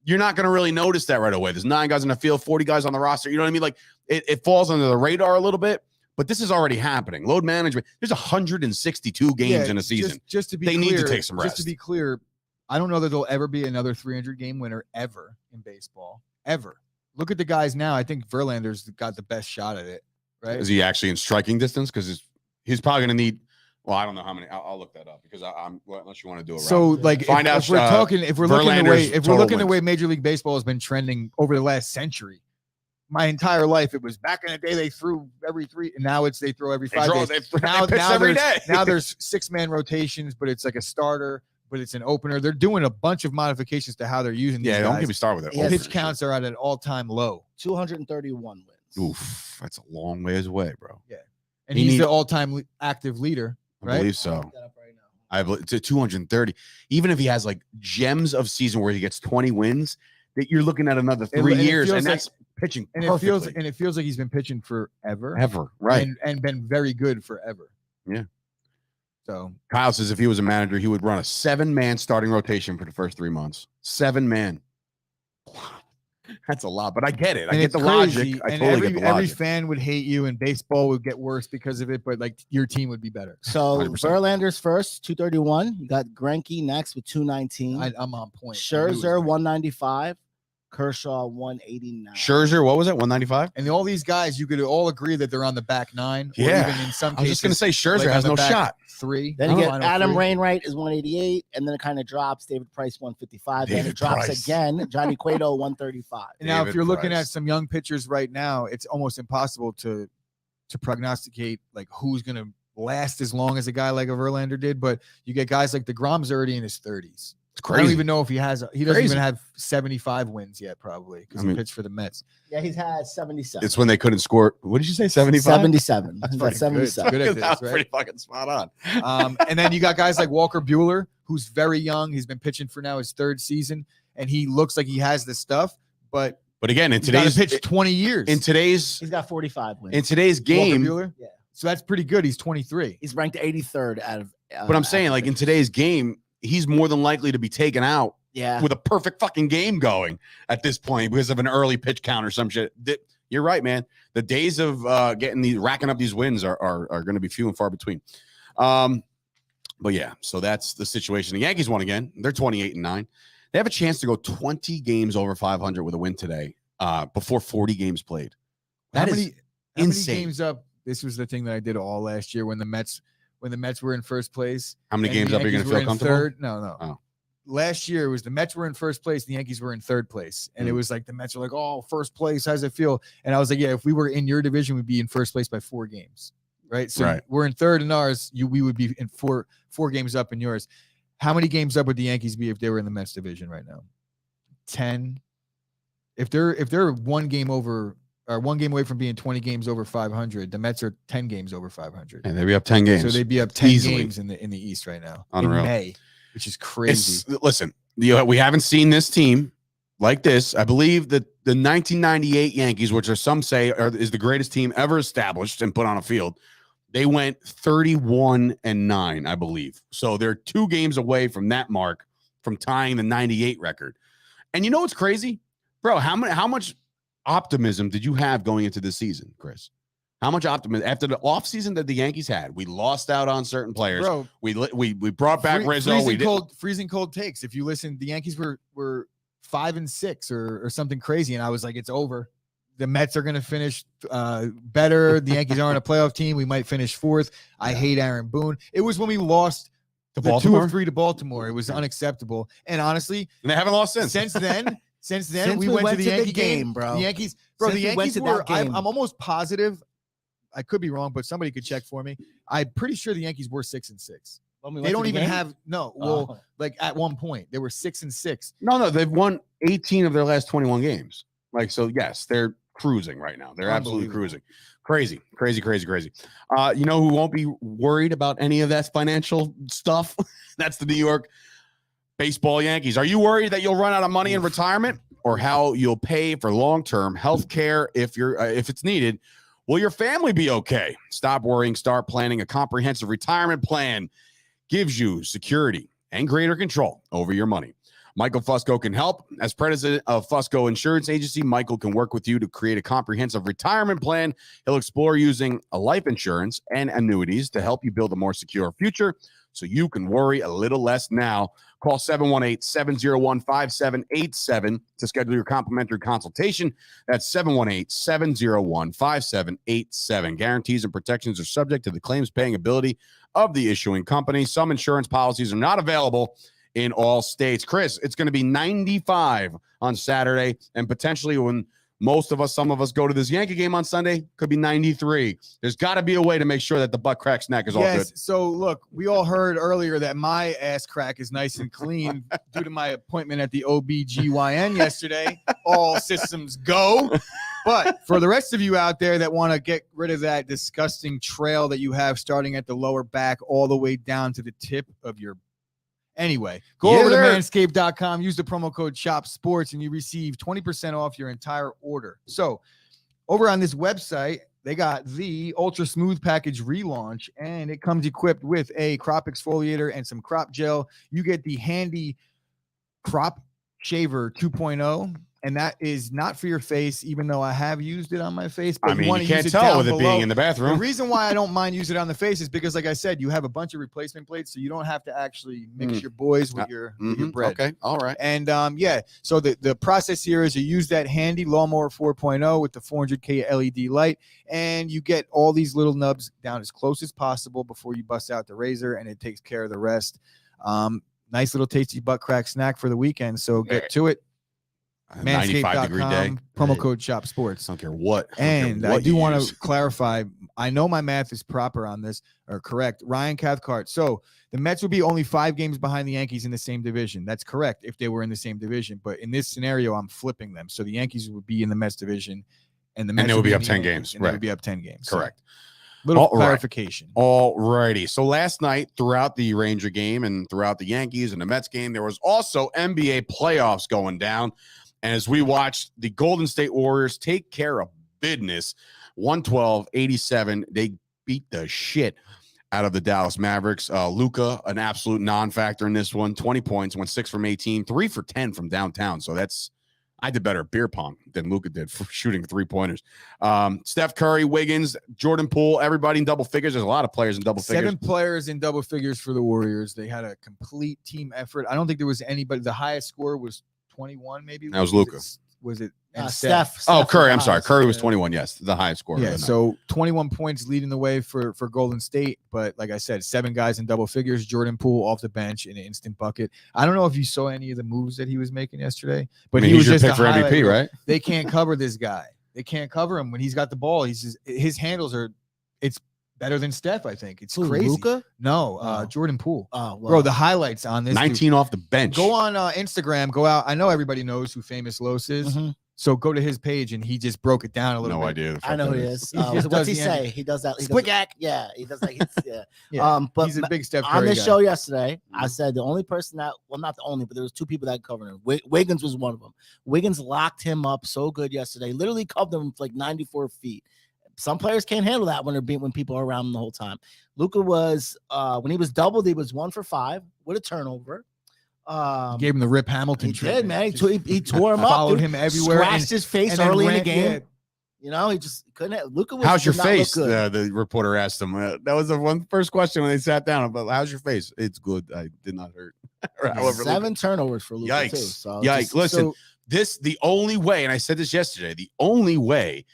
[SPEAKER 1] you're not going to really notice that right away. There's 9 guys in the field, 40 guys on the roster. You know what I mean? Like it falls under the radar a little bit, but this is already happening. Load management. There's 162 games in a season.
[SPEAKER 2] Just to be
[SPEAKER 1] clear, need to take some rest.
[SPEAKER 2] Just to be clear, I don't know that there'll ever be another 300 game winner ever in baseball. Ever. Look at the guys now. I think Verlander's got the best shot at it. Right?
[SPEAKER 1] Is he actually in striking distance? Because he's probably going to need. Well, I don't know how many. I'll look that up because unless you want to do it.
[SPEAKER 2] So, like, if we're looking the way Major League Baseball has been trending over the last century, my entire life, it was back in the day they threw every 3, and now they throw every 5 days. Now every day. Now there's 6-man rotations, but it's like a starter, but it's an opener. They're doing a bunch of modifications to how they're using these guys.
[SPEAKER 1] Don't get me started with it.
[SPEAKER 2] Pitch counts are at an all-time low.
[SPEAKER 3] 231 wins.
[SPEAKER 1] Oof, that's a long ways away, bro.
[SPEAKER 2] Yeah, and he's the all-time active leader. Right?
[SPEAKER 1] I believe so. I believe it's a 230. Even if he has like gems of season where he gets 20 wins, that you're looking at another 3 years, and that's pitching perfectly.
[SPEAKER 2] And it feels like he's been pitching forever.
[SPEAKER 1] Ever, right?
[SPEAKER 2] And been very good forever.
[SPEAKER 1] Yeah.
[SPEAKER 2] So
[SPEAKER 1] Kyle says if he was a manager, he would run a 7-man starting rotation for the first 3 months. 7-man. That's a lot, but I get it. I get the logic. I totally get the logic.
[SPEAKER 2] Every fan would hate you, and baseball would get worse because of it. But like your team would be better.
[SPEAKER 3] So 100%. Verlander's first, 231. You got Greinke next with 219.
[SPEAKER 2] I'm on point.
[SPEAKER 3] Scherzer 195. Kershaw 189.
[SPEAKER 1] Scherzer, what was it? 195.
[SPEAKER 2] And all these guys, you could all agree that they're on the back 9.
[SPEAKER 1] Yeah.
[SPEAKER 2] Or even in some
[SPEAKER 1] I was
[SPEAKER 2] cases,
[SPEAKER 1] just gonna say Scherzer has no shot.
[SPEAKER 2] 3.
[SPEAKER 3] Then you get Adam Wainwright is 188, and then it kind of drops. David Price 155, and it drops again. Johnny Cueto 135.
[SPEAKER 2] Now, if you're looking at some young pitchers right now, it's almost impossible to prognosticate like who's gonna last as long as a guy like a Verlander did. But you get guys like DeGrom's already in his 30s.
[SPEAKER 1] It's crazy.
[SPEAKER 2] I don't even know if he doesn't even have 75 wins yet, probably, because he pitched for the Mets.
[SPEAKER 3] Yeah, he's had 77.
[SPEAKER 1] It's when they couldn't score. What did you say? 75?
[SPEAKER 3] 77. That's 77.
[SPEAKER 2] Good at this,
[SPEAKER 1] That's
[SPEAKER 2] right?
[SPEAKER 1] pretty fucking spot on.
[SPEAKER 2] And then you got guys like Walker Buehler, who's very young. He's been pitching for now his 3rd season, and he looks like he has the stuff. But
[SPEAKER 1] again, in today's
[SPEAKER 2] pitched 20 years.
[SPEAKER 3] He's got 45 wins.
[SPEAKER 1] In today's game,
[SPEAKER 2] Walker Buehler? Yeah. So that's pretty good. He's 23.
[SPEAKER 3] He's ranked 83rd out of.
[SPEAKER 1] But I'm saying, like in today's game, he's more than likely to be taken out with a perfect fucking game going at this point because of an early pitch count or some shit. You're right, man. The days of racking up these wins are going to be few and far between. But yeah, so that's the situation. The Yankees won again. They're 28-9. They have a chance to go 20 games over 500 with a win today before 40 games played. That is insane.
[SPEAKER 2] How many games up? This was the thing that I did all last year when the Mets were in first place.
[SPEAKER 1] How many games up are you going to feel comfortable?
[SPEAKER 2] Third? No. Oh. Last year it was the Mets were in first place, the Yankees were in 3rd place. And it was like the Mets were like, oh, first place, how's it feel? And I was like, yeah, if we were in your division, we'd be in first place by 4 games. Right. So we're in 3rd in ours. We would be in four games up in yours. How many games up would the Yankees be if they were in the Mets division right now? 10. If they're 1 game over or 1 game away from being 20 games over 500, the Mets are 10 games over 500.
[SPEAKER 1] And they'd be up 10 games.
[SPEAKER 2] So they'd be up 10
[SPEAKER 1] easily.
[SPEAKER 2] games in the East right now.
[SPEAKER 1] Unreal.
[SPEAKER 2] In May, which is crazy.
[SPEAKER 1] Listen, we haven't seen this team like this. I believe that the 1998 Yankees, which are some say is the greatest team ever established and put on a field, they went 31-9, I believe. So they're 2 games away from that mark, from tying the 98 record. And you know what's crazy? Bro, how much optimism did you have going into this season, Chris? How much optimism after the offseason that the Yankees had? We lost out on certain players.
[SPEAKER 2] Bro,
[SPEAKER 1] we brought back Rizzo.
[SPEAKER 2] Freezing cold takes. If you listen, the Yankees were 5-6 or something crazy, and I was like, it's over. The Mets are going to finish better. The Yankees aren't a playoff team. We might finish 4th. I hate Aaron Boone. It was when we lost the 2 of 3 to Baltimore. It was unacceptable. And honestly,
[SPEAKER 1] and they haven't lost since.
[SPEAKER 2] Since then, Since then,
[SPEAKER 3] Since
[SPEAKER 2] we went to the Yankee game,
[SPEAKER 3] bro.
[SPEAKER 2] The Yankees, bro.
[SPEAKER 3] Since
[SPEAKER 2] The
[SPEAKER 3] we went
[SPEAKER 2] Yankees
[SPEAKER 3] to that
[SPEAKER 2] were.
[SPEAKER 3] game.
[SPEAKER 2] I'm almost positive. I could be wrong, but somebody could check for me. I'm pretty sure the Yankees were 6-6.
[SPEAKER 3] When we
[SPEAKER 2] They
[SPEAKER 3] went to
[SPEAKER 2] don't
[SPEAKER 3] the
[SPEAKER 2] even
[SPEAKER 3] game?
[SPEAKER 2] have like at one point they were 6-6.
[SPEAKER 1] No, they've won 18 of their last 21 games. Like, so yes, they're cruising right now. They're absolutely cruising. Crazy. You know who won't be worried about any of that financial stuff? That's the New York baseball Yankees. Are you worried that you'll run out of money in retirement, or how you'll pay for long-term health care if it's needed? Will your family be okay? Stop worrying. Start planning. A comprehensive retirement plan gives you security and greater control over your money. Michael Fusco can help. As president of Fusco Insurance Agency, Michael can work with you to create a comprehensive retirement plan. He'll explore using a life insurance and annuities to help you build a more secure future so you can worry a little less now. Call 718-701-5787 to schedule your complimentary consultation. That's 718-701-5787. Guarantees and protections are subject to the claims paying ability of the issuing company. Some insurance policies are not available in all states. Chris, it's going to be 95 on Saturday, and potentially when some of us go to this Yankee game on Sunday, could be 93. There's got to be a way to make sure that the butt crack snack is all good.
[SPEAKER 2] So look, we all heard earlier that my ass crack is nice and clean due to my appointment at the OBGYN yesterday. All systems go. But for the rest of you out there that want to get rid of that disgusting trail that you have starting at the lower back all the way down to the tip of your Anyway, go over to manscaped.com, use the promo code CHOPSPORTS, and you receive 20% off your entire order. So over on this website, they got the Ultra Smooth Package relaunch, and it comes equipped with a crop exfoliator and some crop gel. You get the handy crop shaver 2.0. And that is not for your face, even though I have used it on my face. But
[SPEAKER 1] you can't tell with it being in the bathroom.
[SPEAKER 2] The reason why I don't mind using it on the face is because, like I said, you have a bunch of replacement plates, so you don't have to actually mix your boys with your bread.
[SPEAKER 1] Okay, all right.
[SPEAKER 2] And so the process here is you use that handy Lawnmower 4.0 with the 400K LED light, and you get all these little nubs down as close as possible before you bust out the razor, and it takes care of the rest. Nice little tasty butt crack snack for the weekend. So get to it.
[SPEAKER 1] 95-degree day.
[SPEAKER 2] Promo code CHOPSPORTS.
[SPEAKER 1] I don't care what.
[SPEAKER 2] And I do want to clarify. I know my math is proper on this, or correct. Ryan Cathcart. So the Mets would be only 5 games behind the Yankees in the same division. That's correct if they were in the same division. But in this scenario, I'm flipping them. So the Yankees would be in the Mets division, and the Mets
[SPEAKER 1] they would be up
[SPEAKER 2] in the
[SPEAKER 1] 10
[SPEAKER 2] Yankees,
[SPEAKER 1] games.
[SPEAKER 2] and they would be up 10 games.
[SPEAKER 1] Correct.
[SPEAKER 2] Little clarification.
[SPEAKER 1] All righty. So last night, throughout the Ranger game and throughout the Yankees and the Mets game, there was also NBA playoffs going down. And as we watched the Golden State Warriors take care of business, 112-87, they beat the shit out of the Dallas Mavericks. Luka, an absolute non-factor in this one, 20 points, went 6 from 18, 3 for 10 from downtown. So I did better at beer pong than Luka did for shooting 3-pointers. Steph Curry, Wiggins, Jordan Poole, everybody in double figures. There's a lot of players in double figures.
[SPEAKER 2] 7 players in double figures for the Warriors. They had a complete team effort. I don't think there was anybody. The highest score was 21, maybe.
[SPEAKER 1] That was Luka.
[SPEAKER 2] Was it?
[SPEAKER 3] Steph.
[SPEAKER 1] Oh, Curry. I'm sorry. Curry was 21. Yes, the highest score.
[SPEAKER 2] Yeah. So 21 points leading the way for Golden State. But like I said, 7 guys in double figures. Jordan Poole off the bench in an instant bucket. I don't know if you saw any of the moves that he was making yesterday, but he was
[SPEAKER 1] your
[SPEAKER 2] just
[SPEAKER 1] pick for MVP, right?
[SPEAKER 2] They can't cover this guy. They can't cover him when he's got the ball. His handles are. It's better than Steph, I think. It's crazy.
[SPEAKER 3] Luka?
[SPEAKER 2] No, Jordan Poole.
[SPEAKER 3] Oh, well.
[SPEAKER 2] Bro, the highlights on this
[SPEAKER 1] 19 off the bench.
[SPEAKER 2] Go on Instagram. Go out. I know everybody knows who Famous Los is. Mm-hmm. So go to his page, and he just broke it down a little bit.
[SPEAKER 1] No idea.
[SPEAKER 3] I know who he is. What's he say? He does that.
[SPEAKER 2] Spligack.
[SPEAKER 3] Yeah, he does that. Yeah.
[SPEAKER 2] But he's a big Steph Curry
[SPEAKER 3] on the
[SPEAKER 2] guy.
[SPEAKER 3] show yesterday, I said the only person that, well, not the only, but there was 2 people that covered him. Wiggins was one of them. Wiggins locked him up so good yesterday. Literally covered him for like 94 feet. Some players can't handle that when people are around them the whole time. Luka was when he was doubled, he was 1 for 5 with a turnover.
[SPEAKER 2] Gave him the Rip Hamilton
[SPEAKER 3] treatment. Did, man. He tore him up.
[SPEAKER 2] Followed him everywhere.
[SPEAKER 3] Scratched his face early in the game. Yeah. You know, he just couldn't. Luka was.
[SPEAKER 1] How's your face? The reporter asked him. That was the first question when they sat down. But how's your face? It's good. I did not hurt.
[SPEAKER 3] However, 7 turnovers for Luka.
[SPEAKER 1] Yikes!
[SPEAKER 3] Too, so
[SPEAKER 1] Yikes! Listen, the only way, and I said this yesterday, the only way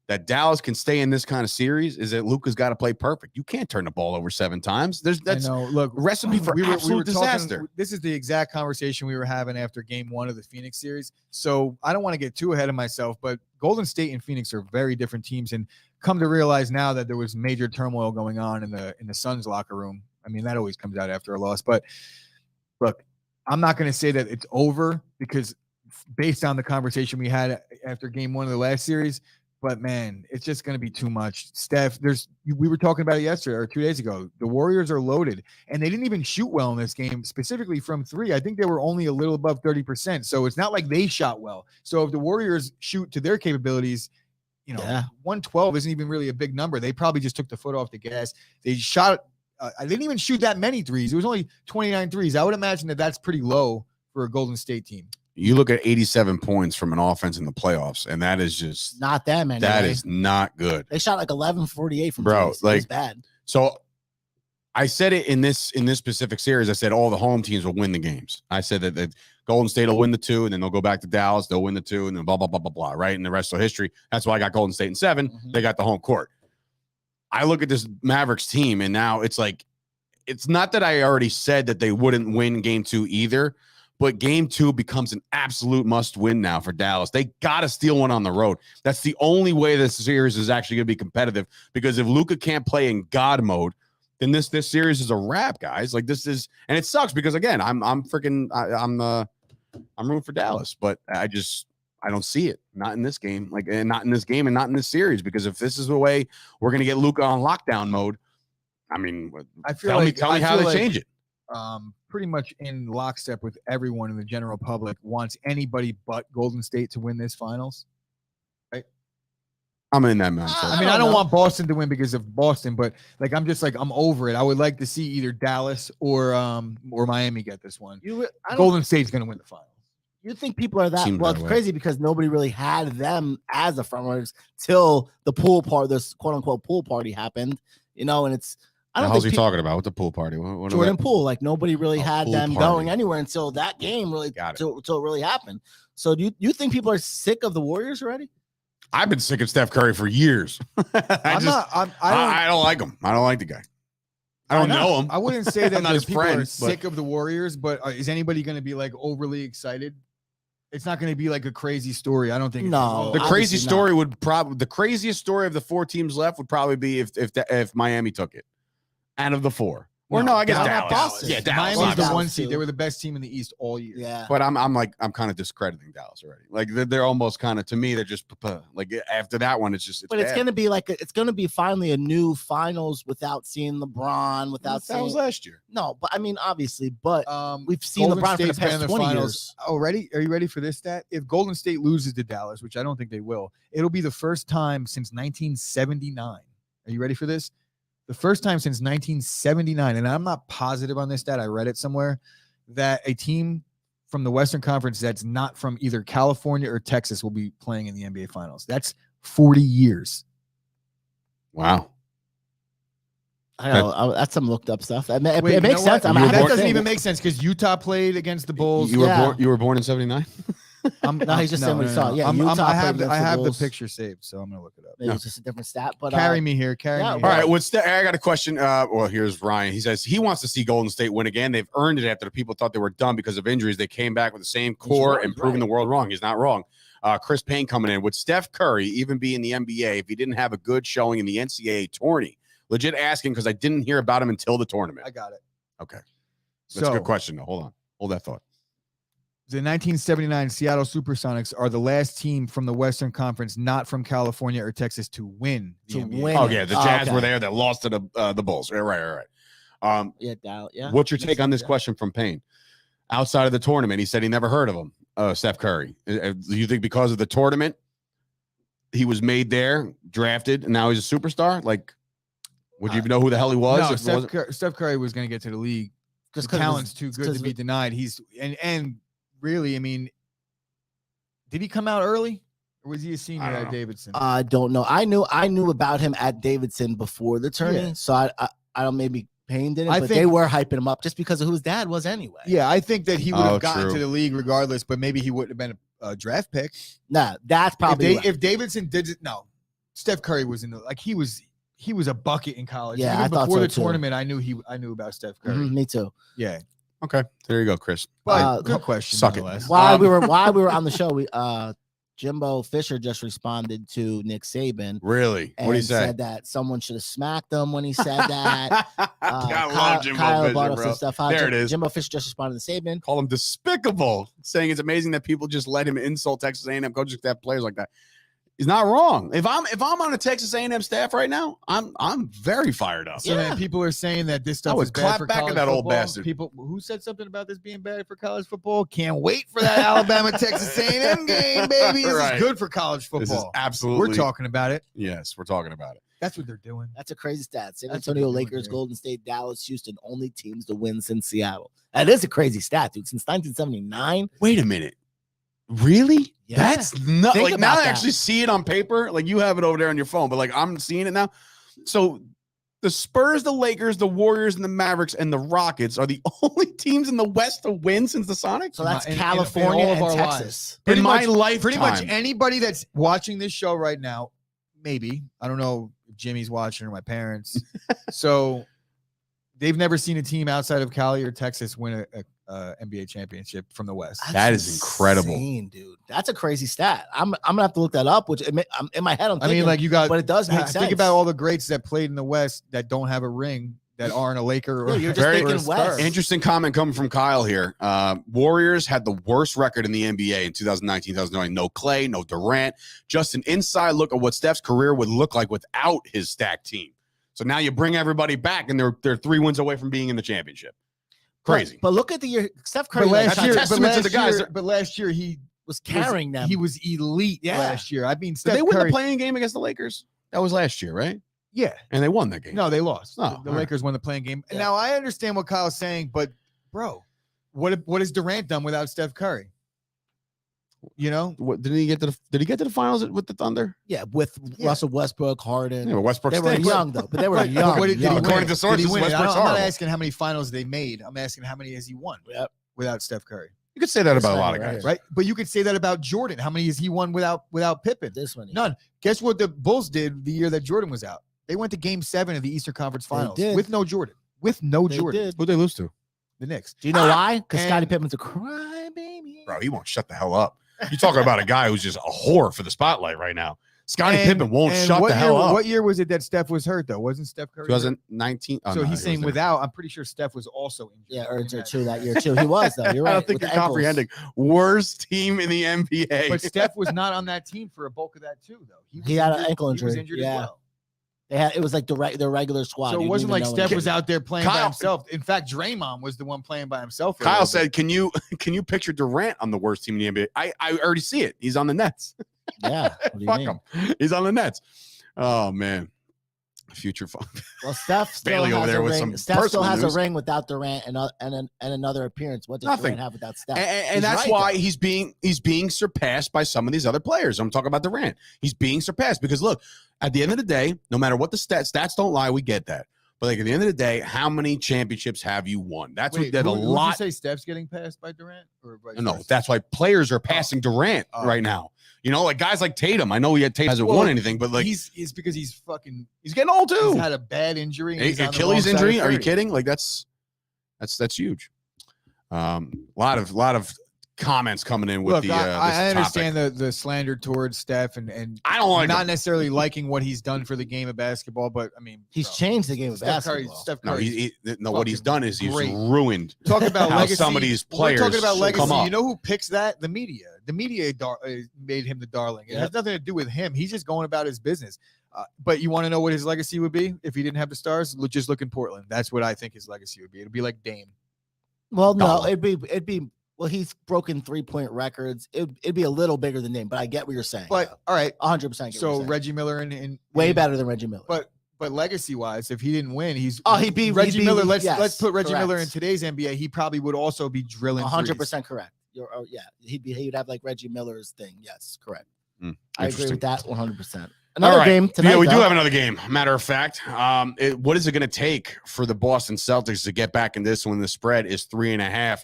[SPEAKER 1] that Dallas can stay in this kind of series is that Luka's got to play perfect. You can't turn the ball over 7 times. That's
[SPEAKER 2] Look,
[SPEAKER 1] recipe for absolute disaster.
[SPEAKER 2] This is the exact conversation we were having after game 1 of the Phoenix series. So I don't want to get too ahead of myself, but Golden State and Phoenix are very different teams, and come to realize now that there was major turmoil going on in the Suns locker room. I mean, that always comes out after a loss, but look, I'm not going to say that it's over because based on the conversation we had after game 1 of the last series, but man, it's just going to be too much. Steph, we were talking about it yesterday or 2 days ago. The Warriors are loaded, and they didn't even shoot well in this game, specifically from 3. I think they were only a little above 30%. So it's not like they shot well. So if the Warriors shoot to their capabilities, 112 isn't even really a big number. They probably just took the foot off the gas. They shot. I didn't even shoot that many threes. It was only 29 threes. I would imagine that that's pretty low for a Golden State team.
[SPEAKER 1] You look at 87 points from an offense in the playoffs, and that is just
[SPEAKER 3] not that many.
[SPEAKER 1] That is not good.
[SPEAKER 3] They shot like 11-48 from
[SPEAKER 1] bro.
[SPEAKER 3] threes.
[SPEAKER 1] Like,
[SPEAKER 3] it was bad.
[SPEAKER 1] So I said it in this specific series. I said all the home teams will win the games. I said that Golden State will win the 2, and then they'll go back to Dallas. They'll win the 2, and then blah blah blah blah blah. Right, and the rest of history. That's why I got Golden State in 7.
[SPEAKER 3] Mm-hmm.
[SPEAKER 1] They got the home court. I look at this Mavericks team, and now it's like, it's not that I already said that they wouldn't win game 2 either. But game 2 becomes an absolute must-win now for Dallas. They got to steal one on the road. That's the only way this series is actually going to be competitive. Because if Luka can't play in God mode, then this series is a wrap, guys. Like, this is, and it sucks because again, I'm rooting for Dallas, but I don't see it. Not in this game, and not in this game, and not in this series. Because if this is the way we're going to get Luka on lockdown mode, I mean, tell me how they change it.
[SPEAKER 2] Pretty much in lockstep with everyone in the general public wants anybody but Golden State to win this finals. Right?
[SPEAKER 1] I'm in that mindset.
[SPEAKER 2] I mean, I don't want Boston to win because of Boston, but I'm over it. I would like to see either Dallas or Miami get this one. Golden State's going to win the finals.
[SPEAKER 3] You think people are that? Well, it's crazy because nobody really had them as the front runners till the this quote unquote pool party happened. And it's.
[SPEAKER 1] How's he talking about? What's the pool party? What
[SPEAKER 3] Jordan Poole. Like nobody really had them
[SPEAKER 1] party.
[SPEAKER 3] Going anywhere until that game until it really happened. So do you think people are sick of the Warriors already?
[SPEAKER 1] I've been sick of Steph Curry for years. I don't like him. I don't like the guy. I don't know him.
[SPEAKER 2] I wouldn't say that
[SPEAKER 1] not
[SPEAKER 2] people are sick of the Warriors, but is anybody going to be like overly excited? It's not going to be like a crazy story. I don't think.
[SPEAKER 3] No,
[SPEAKER 1] the crazy story the craziest story of the 4 teams left would probably be if Miami took it. Out of the 4. Or no, I guess Dallas. Yeah, Dallas.
[SPEAKER 2] Miami's the 1 seed. They were the best team in the East all year.
[SPEAKER 3] Yeah.
[SPEAKER 1] But I'm kind of discrediting Dallas already. Like they're almost kind of, to me, they're just like after that one, it's
[SPEAKER 3] going to be it's going to be finally a new finals without seeing LeBron, without seeing.
[SPEAKER 1] That was last year.
[SPEAKER 3] No, but I mean, obviously, but we've seen LeBron for the past 20 years.
[SPEAKER 2] Oh, ready? Are you ready for this stat? If Golden State loses to Dallas, which I don't think they will, it'll be the first time since 1979. Are you ready for this? The first time since 1979, and I'm not positive on this stat, I read it somewhere, that a team from the Western Conference that's not from either California or Texas will be playing in the NBA Finals. That's 40 years.
[SPEAKER 1] Wow.
[SPEAKER 3] I know that's some looked up stuff. It makes sense.
[SPEAKER 2] That doesn't even make sense because Utah played against the Bulls.
[SPEAKER 1] You were born in 79?
[SPEAKER 3] He's just saying what he saw. Yeah,
[SPEAKER 2] I have the picture saved, so I'm gonna look it up.
[SPEAKER 3] Maybe it's just a different stat, but
[SPEAKER 2] carry me here.
[SPEAKER 1] All right, I got a question. Well, here's Ryan. He says he wants to see Golden State win again. They've earned it after the people thought they were done because of injuries. They came back with the same core and proving the world wrong. He's not wrong. Chris Payne coming in. Would Steph Curry even be in the NBA if he didn't have a good showing in the NCAA tourney? Legit asking because I didn't hear about him until the tournament.
[SPEAKER 2] I got it.
[SPEAKER 1] Okay, that's a good question. Though. Hold on, hold that thought.
[SPEAKER 2] The 1979 Seattle Supersonics are the last team from the Western Conference, not from California or Texas, to win the NBA.
[SPEAKER 1] Oh yeah, the Jazz were there that lost to the Bulls. Right. What's your take on this question from Payne? Outside of the tournament, he said he never heard of him, Steph Curry. Do you think because of the tournament, he was made there, drafted, and now he's a superstar? Like, would you even know who the hell he was?
[SPEAKER 2] No, Steph Curry was going to get to the league. The talent's too good to be denied. He's and really, I mean, did he come out early, or was he a senior at Davidson?
[SPEAKER 3] I don't know. I knew about him at Davidson before the tourney, so I don't maybe Payne didn't, but they were hyping him up just because of who his dad was anyway.
[SPEAKER 2] Yeah, I think that he would have gotten to the league regardless, but maybe he wouldn't have been a draft pick.
[SPEAKER 3] Nah, that's probably
[SPEAKER 2] if Davidson did it. No, Steph Curry was in the he was a bucket in college.
[SPEAKER 3] Yeah,
[SPEAKER 2] Even
[SPEAKER 3] I thought
[SPEAKER 2] before
[SPEAKER 3] so
[SPEAKER 2] the
[SPEAKER 3] too.
[SPEAKER 2] tournament, I knew about Steph Curry.
[SPEAKER 3] Me too.
[SPEAKER 2] Yeah.
[SPEAKER 1] Okay, there you go, Chris.
[SPEAKER 2] But good question.
[SPEAKER 1] suck it.
[SPEAKER 2] nonetheless.
[SPEAKER 3] While we were on the show, we Jimbo Fisher just responded to Nick Saban.
[SPEAKER 1] Really?
[SPEAKER 3] And
[SPEAKER 1] What did he say?
[SPEAKER 3] said that someone should have smacked him when he said that.
[SPEAKER 1] I love Jimbo
[SPEAKER 3] Kyle
[SPEAKER 1] Fisher,
[SPEAKER 3] brought up
[SPEAKER 1] bro.
[SPEAKER 3] some stuff.
[SPEAKER 1] There it is.
[SPEAKER 3] Jimbo Fisher just responded to Saban.
[SPEAKER 1] Call him despicable, saying it's amazing that people just let him insult Texas A&M coaches that have players like that. He's not wrong. If I'm on a Texas A&M staff right now, I'm very fired up.
[SPEAKER 2] So then people are saying that this stuff
[SPEAKER 1] I would
[SPEAKER 2] is bad
[SPEAKER 1] clap
[SPEAKER 2] for
[SPEAKER 1] back at
[SPEAKER 2] college
[SPEAKER 1] that old
[SPEAKER 2] football.
[SPEAKER 1] bastard.
[SPEAKER 2] People who said something about this being bad for college football can't wait for that Alabama Texas A&M game, baby. This
[SPEAKER 1] Right.
[SPEAKER 2] is good for college
[SPEAKER 1] This is
[SPEAKER 2] football.
[SPEAKER 1] absolutely.
[SPEAKER 2] We're talking about it.
[SPEAKER 1] Yes, we're talking about it.
[SPEAKER 2] That's what they're doing.
[SPEAKER 3] That's a crazy stat. San
[SPEAKER 2] That's what
[SPEAKER 3] Antonio
[SPEAKER 2] they're doing
[SPEAKER 3] Lakers,
[SPEAKER 2] here.
[SPEAKER 3] Golden State, Dallas, Houston, only teams to win since Seattle. That is a crazy stat, dude. Since 1979.
[SPEAKER 1] Wait a minute. Really?
[SPEAKER 3] Yeah.
[SPEAKER 1] That's not
[SPEAKER 3] Think
[SPEAKER 1] like now
[SPEAKER 3] about
[SPEAKER 1] I
[SPEAKER 3] that.
[SPEAKER 1] actually see it on paper. Like you have it over there on your phone, but like I'm seeing it now. So the Spurs, the Lakers, the Warriors, and the Mavericks and the Rockets are the only teams in the West to win since the Sonics.
[SPEAKER 3] So that's
[SPEAKER 2] In
[SPEAKER 3] California
[SPEAKER 2] all of
[SPEAKER 3] and
[SPEAKER 2] our
[SPEAKER 3] Texas.
[SPEAKER 1] in my
[SPEAKER 2] much-
[SPEAKER 1] lifetime.
[SPEAKER 2] Pretty much anybody that's watching this show right now, maybe, I don't know if Jimmy's watching or my parents. So they've never seen a team outside of Cali or Texas win a NBA championship from the West.
[SPEAKER 1] That is incredible.
[SPEAKER 3] insane, dude. That's a crazy stat. I'm gonna have to look that up. Which I'm in my head. I'm
[SPEAKER 2] I
[SPEAKER 3] thinking,
[SPEAKER 2] mean, like you got,
[SPEAKER 3] but it does make
[SPEAKER 2] think
[SPEAKER 3] sense.
[SPEAKER 2] about all the greats that played in the West that don't have a ring, that aren't a Laker or
[SPEAKER 3] Yeah, you're just
[SPEAKER 1] Very
[SPEAKER 3] thinking
[SPEAKER 2] or a
[SPEAKER 3] West.
[SPEAKER 2] Spur.
[SPEAKER 1] Interesting comment coming from Kyle here. Warriors had the worst record in the NBA in 2019, 2020. No Clay, no Durant. Just an inside look at what Steph's career would look like without his stacked team. So now you bring everybody back, and they're 3 wins away from being in the championship. Crazy.
[SPEAKER 3] But look at the year. Steph Curry
[SPEAKER 2] But last
[SPEAKER 1] That's a
[SPEAKER 2] year,
[SPEAKER 1] testament to the guys that-
[SPEAKER 2] but last year he
[SPEAKER 3] was carrying them.
[SPEAKER 2] He was elite
[SPEAKER 3] Yeah.
[SPEAKER 2] last year. I mean,
[SPEAKER 1] Did
[SPEAKER 2] Steph
[SPEAKER 1] they win
[SPEAKER 2] Curry.
[SPEAKER 1] the playing game against the Lakers? That was last year, right?
[SPEAKER 2] Yeah.
[SPEAKER 1] And they won that game.
[SPEAKER 2] No, they lost.
[SPEAKER 1] Oh,
[SPEAKER 2] the
[SPEAKER 1] all right.
[SPEAKER 2] Lakers won the playing game.
[SPEAKER 3] Yeah.
[SPEAKER 2] Now I understand what Kyle's saying, but bro, what has Durant done without Steph Curry? You know,
[SPEAKER 1] What, did he get to the finals with the Thunder?
[SPEAKER 3] Yeah, with
[SPEAKER 2] Yeah.
[SPEAKER 3] Russell Westbrook, Harden.
[SPEAKER 1] Yeah, but Westbrook
[SPEAKER 3] They were
[SPEAKER 1] stinks.
[SPEAKER 3] young though, but they were
[SPEAKER 2] Right,
[SPEAKER 3] young.
[SPEAKER 2] but what did he
[SPEAKER 3] young.
[SPEAKER 2] win?
[SPEAKER 1] According to
[SPEAKER 2] Did
[SPEAKER 1] sources,
[SPEAKER 2] he win it?
[SPEAKER 1] Westbrook's
[SPEAKER 2] I'm not
[SPEAKER 1] horrible.
[SPEAKER 2] asking how many finals they made. I'm asking how many has he won
[SPEAKER 3] Yep.
[SPEAKER 2] without Steph Curry,
[SPEAKER 1] You could say that about a
[SPEAKER 3] Right,
[SPEAKER 1] lot of
[SPEAKER 3] right.
[SPEAKER 1] guys.
[SPEAKER 2] right? But you could say that about Jordan. How many has he won without Pippen?
[SPEAKER 3] This one.
[SPEAKER 2] None. Guess what the Bulls did the year that Jordan was out? They went to Game 7 of the Eastern Conference
[SPEAKER 3] They
[SPEAKER 2] Finals
[SPEAKER 3] did.
[SPEAKER 2] with no Jordan. With no
[SPEAKER 3] They
[SPEAKER 2] Jordan.
[SPEAKER 3] did.
[SPEAKER 1] Who'd they lose to?
[SPEAKER 2] The Knicks.
[SPEAKER 3] Do you know why? Because
[SPEAKER 2] and-
[SPEAKER 3] Scottie Pippen's a crybaby.
[SPEAKER 1] Bro, he won't shut the hell up. You're talking about a guy who's just a whore for the spotlight right now. Scottie Pippen won't shut
[SPEAKER 2] what
[SPEAKER 1] the hell
[SPEAKER 2] year,
[SPEAKER 1] up.
[SPEAKER 2] What year was it that Steph was hurt though? Wasn't Steph Curry? hurt?
[SPEAKER 1] 2019. Oh,
[SPEAKER 2] So
[SPEAKER 1] no,
[SPEAKER 2] he's
[SPEAKER 1] he
[SPEAKER 2] saying
[SPEAKER 1] was there.
[SPEAKER 2] without. I'm pretty sure Steph was also injured.
[SPEAKER 3] Yeah,
[SPEAKER 2] in
[SPEAKER 3] injured
[SPEAKER 2] that.
[SPEAKER 3] too that year too. He was though. You're right.
[SPEAKER 1] I don't think
[SPEAKER 3] with
[SPEAKER 1] you're
[SPEAKER 3] the ankles.
[SPEAKER 1] comprehending. Worst team in the NBA.
[SPEAKER 2] But Steph was not on that team for a bulk of that too, though.
[SPEAKER 3] He
[SPEAKER 2] was
[SPEAKER 3] had an
[SPEAKER 2] injured-
[SPEAKER 3] ankle
[SPEAKER 2] He was
[SPEAKER 3] injury.
[SPEAKER 2] injured
[SPEAKER 3] Yeah.
[SPEAKER 2] as well.
[SPEAKER 3] They had it was like the regular squad.
[SPEAKER 2] So
[SPEAKER 3] You
[SPEAKER 2] it
[SPEAKER 3] didn't
[SPEAKER 2] wasn't
[SPEAKER 3] even
[SPEAKER 2] like
[SPEAKER 3] know
[SPEAKER 2] Steph
[SPEAKER 3] it.
[SPEAKER 2] was out there playing by
[SPEAKER 1] Kyle-
[SPEAKER 2] himself. In fact, Draymond was the one playing by himself. for a
[SPEAKER 1] Kyle
[SPEAKER 2] little bit.
[SPEAKER 1] said, "Can you picture Durant on the worst team in the NBA?" I already see it. He's on the Nets.
[SPEAKER 3] Yeah. What do you
[SPEAKER 1] Fuck
[SPEAKER 3] mean?
[SPEAKER 1] him. He's on the Nets. Oh man, future fun.
[SPEAKER 3] Well, Steph still
[SPEAKER 1] Bailey over
[SPEAKER 3] has
[SPEAKER 1] there
[SPEAKER 3] a
[SPEAKER 1] with
[SPEAKER 3] ring.
[SPEAKER 1] some
[SPEAKER 3] Steph still
[SPEAKER 1] personal
[SPEAKER 3] has
[SPEAKER 1] news.
[SPEAKER 3] a ring without Durant and another appearance. What does
[SPEAKER 1] Nothing.
[SPEAKER 3] Durant have without Steph?
[SPEAKER 1] And
[SPEAKER 3] He's
[SPEAKER 1] that's
[SPEAKER 3] right,
[SPEAKER 1] why
[SPEAKER 3] though.
[SPEAKER 1] he's being surpassed by some of these other players. I'm talking about Durant. He's being surpassed because look, at the end of the day, no matter what the stats don't lie, we get that. But like at the end of the day, how many championships have you won? That's
[SPEAKER 2] Wait,
[SPEAKER 1] what that a
[SPEAKER 2] who'd you
[SPEAKER 1] lot.
[SPEAKER 2] say Steph's getting passed by Durant? Or vice
[SPEAKER 1] No,
[SPEAKER 2] versa?
[SPEAKER 1] that's why players are passing Durant
[SPEAKER 2] Oh.
[SPEAKER 1] right now. You know, like guys like Tatum. I know Tatum hasn't
[SPEAKER 2] Well,
[SPEAKER 1] won anything, but like
[SPEAKER 2] he's because he's fucking.
[SPEAKER 1] he's getting old
[SPEAKER 2] He's
[SPEAKER 1] too.
[SPEAKER 2] had a bad injury. and he's on the
[SPEAKER 1] Achilles
[SPEAKER 2] wrong side of
[SPEAKER 1] injury? Are you
[SPEAKER 2] 30.
[SPEAKER 1] kidding? Like that's huge. A lot of comments coming in with
[SPEAKER 2] Look,
[SPEAKER 1] the.
[SPEAKER 2] I
[SPEAKER 1] this
[SPEAKER 2] understand
[SPEAKER 1] topic.
[SPEAKER 2] the slander towards Steph and
[SPEAKER 1] I don't like
[SPEAKER 2] not
[SPEAKER 1] him.
[SPEAKER 2] necessarily liking what he's done for the game of basketball, but I mean,
[SPEAKER 3] He's
[SPEAKER 2] bro,
[SPEAKER 3] changed the game of
[SPEAKER 2] Steph Curry.
[SPEAKER 3] basketball.
[SPEAKER 2] Steph
[SPEAKER 1] No,
[SPEAKER 2] Curry.
[SPEAKER 1] what he's
[SPEAKER 2] fucking
[SPEAKER 1] done is he's
[SPEAKER 2] great.
[SPEAKER 1] ruined.
[SPEAKER 2] Talk about
[SPEAKER 1] how
[SPEAKER 2] legacy.
[SPEAKER 1] some of these
[SPEAKER 2] We're
[SPEAKER 1] players
[SPEAKER 2] talking about legacy.
[SPEAKER 1] come up.
[SPEAKER 2] You know who picks that? The media. The media made him the darling. It
[SPEAKER 3] Yep.
[SPEAKER 2] has nothing to do with him. He's just going about his business. But you want to know what his legacy would be if he didn't have the stars? Just look in Portland. That's what I think his legacy would be. It'd be like Dame.
[SPEAKER 3] Well, no,
[SPEAKER 1] Dollar.
[SPEAKER 3] it'd be. Well, he's broken 3-point records. It'd be a little bigger than Dame, but I get what you're saying.
[SPEAKER 2] But all right,
[SPEAKER 3] 100%.
[SPEAKER 2] so Reggie Miller and
[SPEAKER 3] way better than Reggie Miller.
[SPEAKER 2] But legacy wise, if he didn't win,
[SPEAKER 3] he'd be
[SPEAKER 2] Reggie Miller. Let's
[SPEAKER 3] yes,
[SPEAKER 2] put Reggie
[SPEAKER 3] correct.
[SPEAKER 2] Miller in today's NBA. He probably would also be drilling
[SPEAKER 3] 100% correct. Yeah, he'd have like Reggie Miller's thing. Yes, correct. I agree
[SPEAKER 1] Interesting.
[SPEAKER 3] with that 100%.
[SPEAKER 1] All
[SPEAKER 3] Another
[SPEAKER 1] right.
[SPEAKER 3] game tonight.
[SPEAKER 1] Yeah, we do
[SPEAKER 3] though.
[SPEAKER 1] have another game. Matter of fact, what is it going to take for the Boston Celtics to get back in this when the spread is 3.5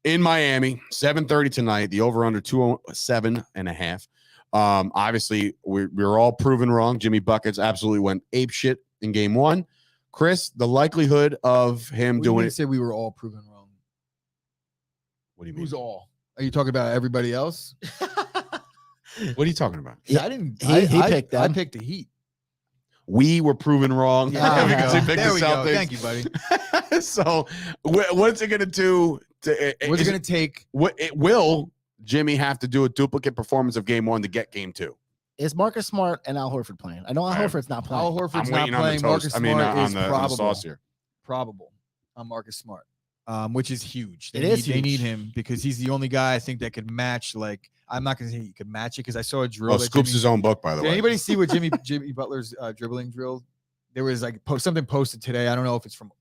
[SPEAKER 1] in Miami? 7:30 tonight. The over/under 207.5. Obviously, we're all proven wrong. Jimmy Buckets absolutely went ape shit in game 1. Chris, the likelihood of him doing it.
[SPEAKER 2] Say we were all proven wrong.
[SPEAKER 1] What do you mean?
[SPEAKER 2] Who's all? Are you talking about everybody else?
[SPEAKER 1] What are you talking about?
[SPEAKER 2] Yeah, I didn't.
[SPEAKER 3] He picked them.
[SPEAKER 2] I picked the Heat.
[SPEAKER 1] We were proven wrong.
[SPEAKER 2] Yeah,
[SPEAKER 1] because he picked
[SPEAKER 2] there
[SPEAKER 1] the
[SPEAKER 2] we go.
[SPEAKER 1] Celtics.
[SPEAKER 2] Thank you, buddy.
[SPEAKER 1] So, what's it going to do?
[SPEAKER 2] What's it going to take?
[SPEAKER 1] Will Jimmy have to do a duplicate performance of game 1 to get game 2?
[SPEAKER 3] Is Marcus Smart and Al Horford playing? I know Al Horford's not playing.
[SPEAKER 2] Al Horford's
[SPEAKER 1] I'm
[SPEAKER 2] not
[SPEAKER 1] waiting on the
[SPEAKER 2] playing.
[SPEAKER 1] toast.
[SPEAKER 2] Marcus Smart is
[SPEAKER 1] on the
[SPEAKER 2] probable.
[SPEAKER 1] sauce here.
[SPEAKER 2] Probable on Marcus Smart, which is huge.
[SPEAKER 3] They
[SPEAKER 2] They need him because he's the only guy I think that could match. Like, I'm not going to say he could match it because I saw a drill.
[SPEAKER 1] Oh, Scoops his own book, by the
[SPEAKER 2] Did
[SPEAKER 1] way.
[SPEAKER 2] anybody see what Jimmy Butler's dribbling drill? There was like something posted today. I don't know if it's from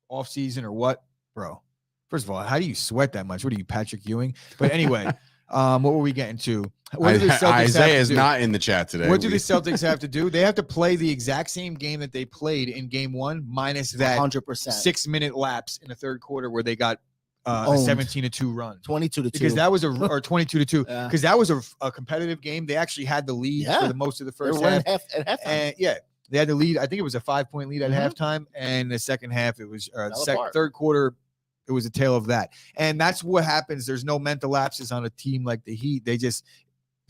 [SPEAKER 2] off season or what, bro. First of all, how do you sweat that much? What are you, Patrick Ewing? But anyway, what were we getting to? What do the Celtics
[SPEAKER 1] Isaiah is
[SPEAKER 2] do?
[SPEAKER 1] not in the chat today.
[SPEAKER 2] What do the Celtics have to do? They have to play the exact same game that they played in game 1, minus that
[SPEAKER 3] 100%.
[SPEAKER 2] 6-minute lapse in the third quarter where they got a
[SPEAKER 3] Owned.
[SPEAKER 2] 17-2 run.
[SPEAKER 3] 22-2.
[SPEAKER 2] Because that was or 22-2.
[SPEAKER 3] Yeah.
[SPEAKER 2] Because that was a competitive game. They actually had the lead for the most of the first half.
[SPEAKER 3] At halftime.
[SPEAKER 2] And they had the lead. I think it was a 5-point lead at halftime, and the second half it was third quarter. It was a tale of that, and that's what happens. There's no mental lapses on a team like the Heat. They just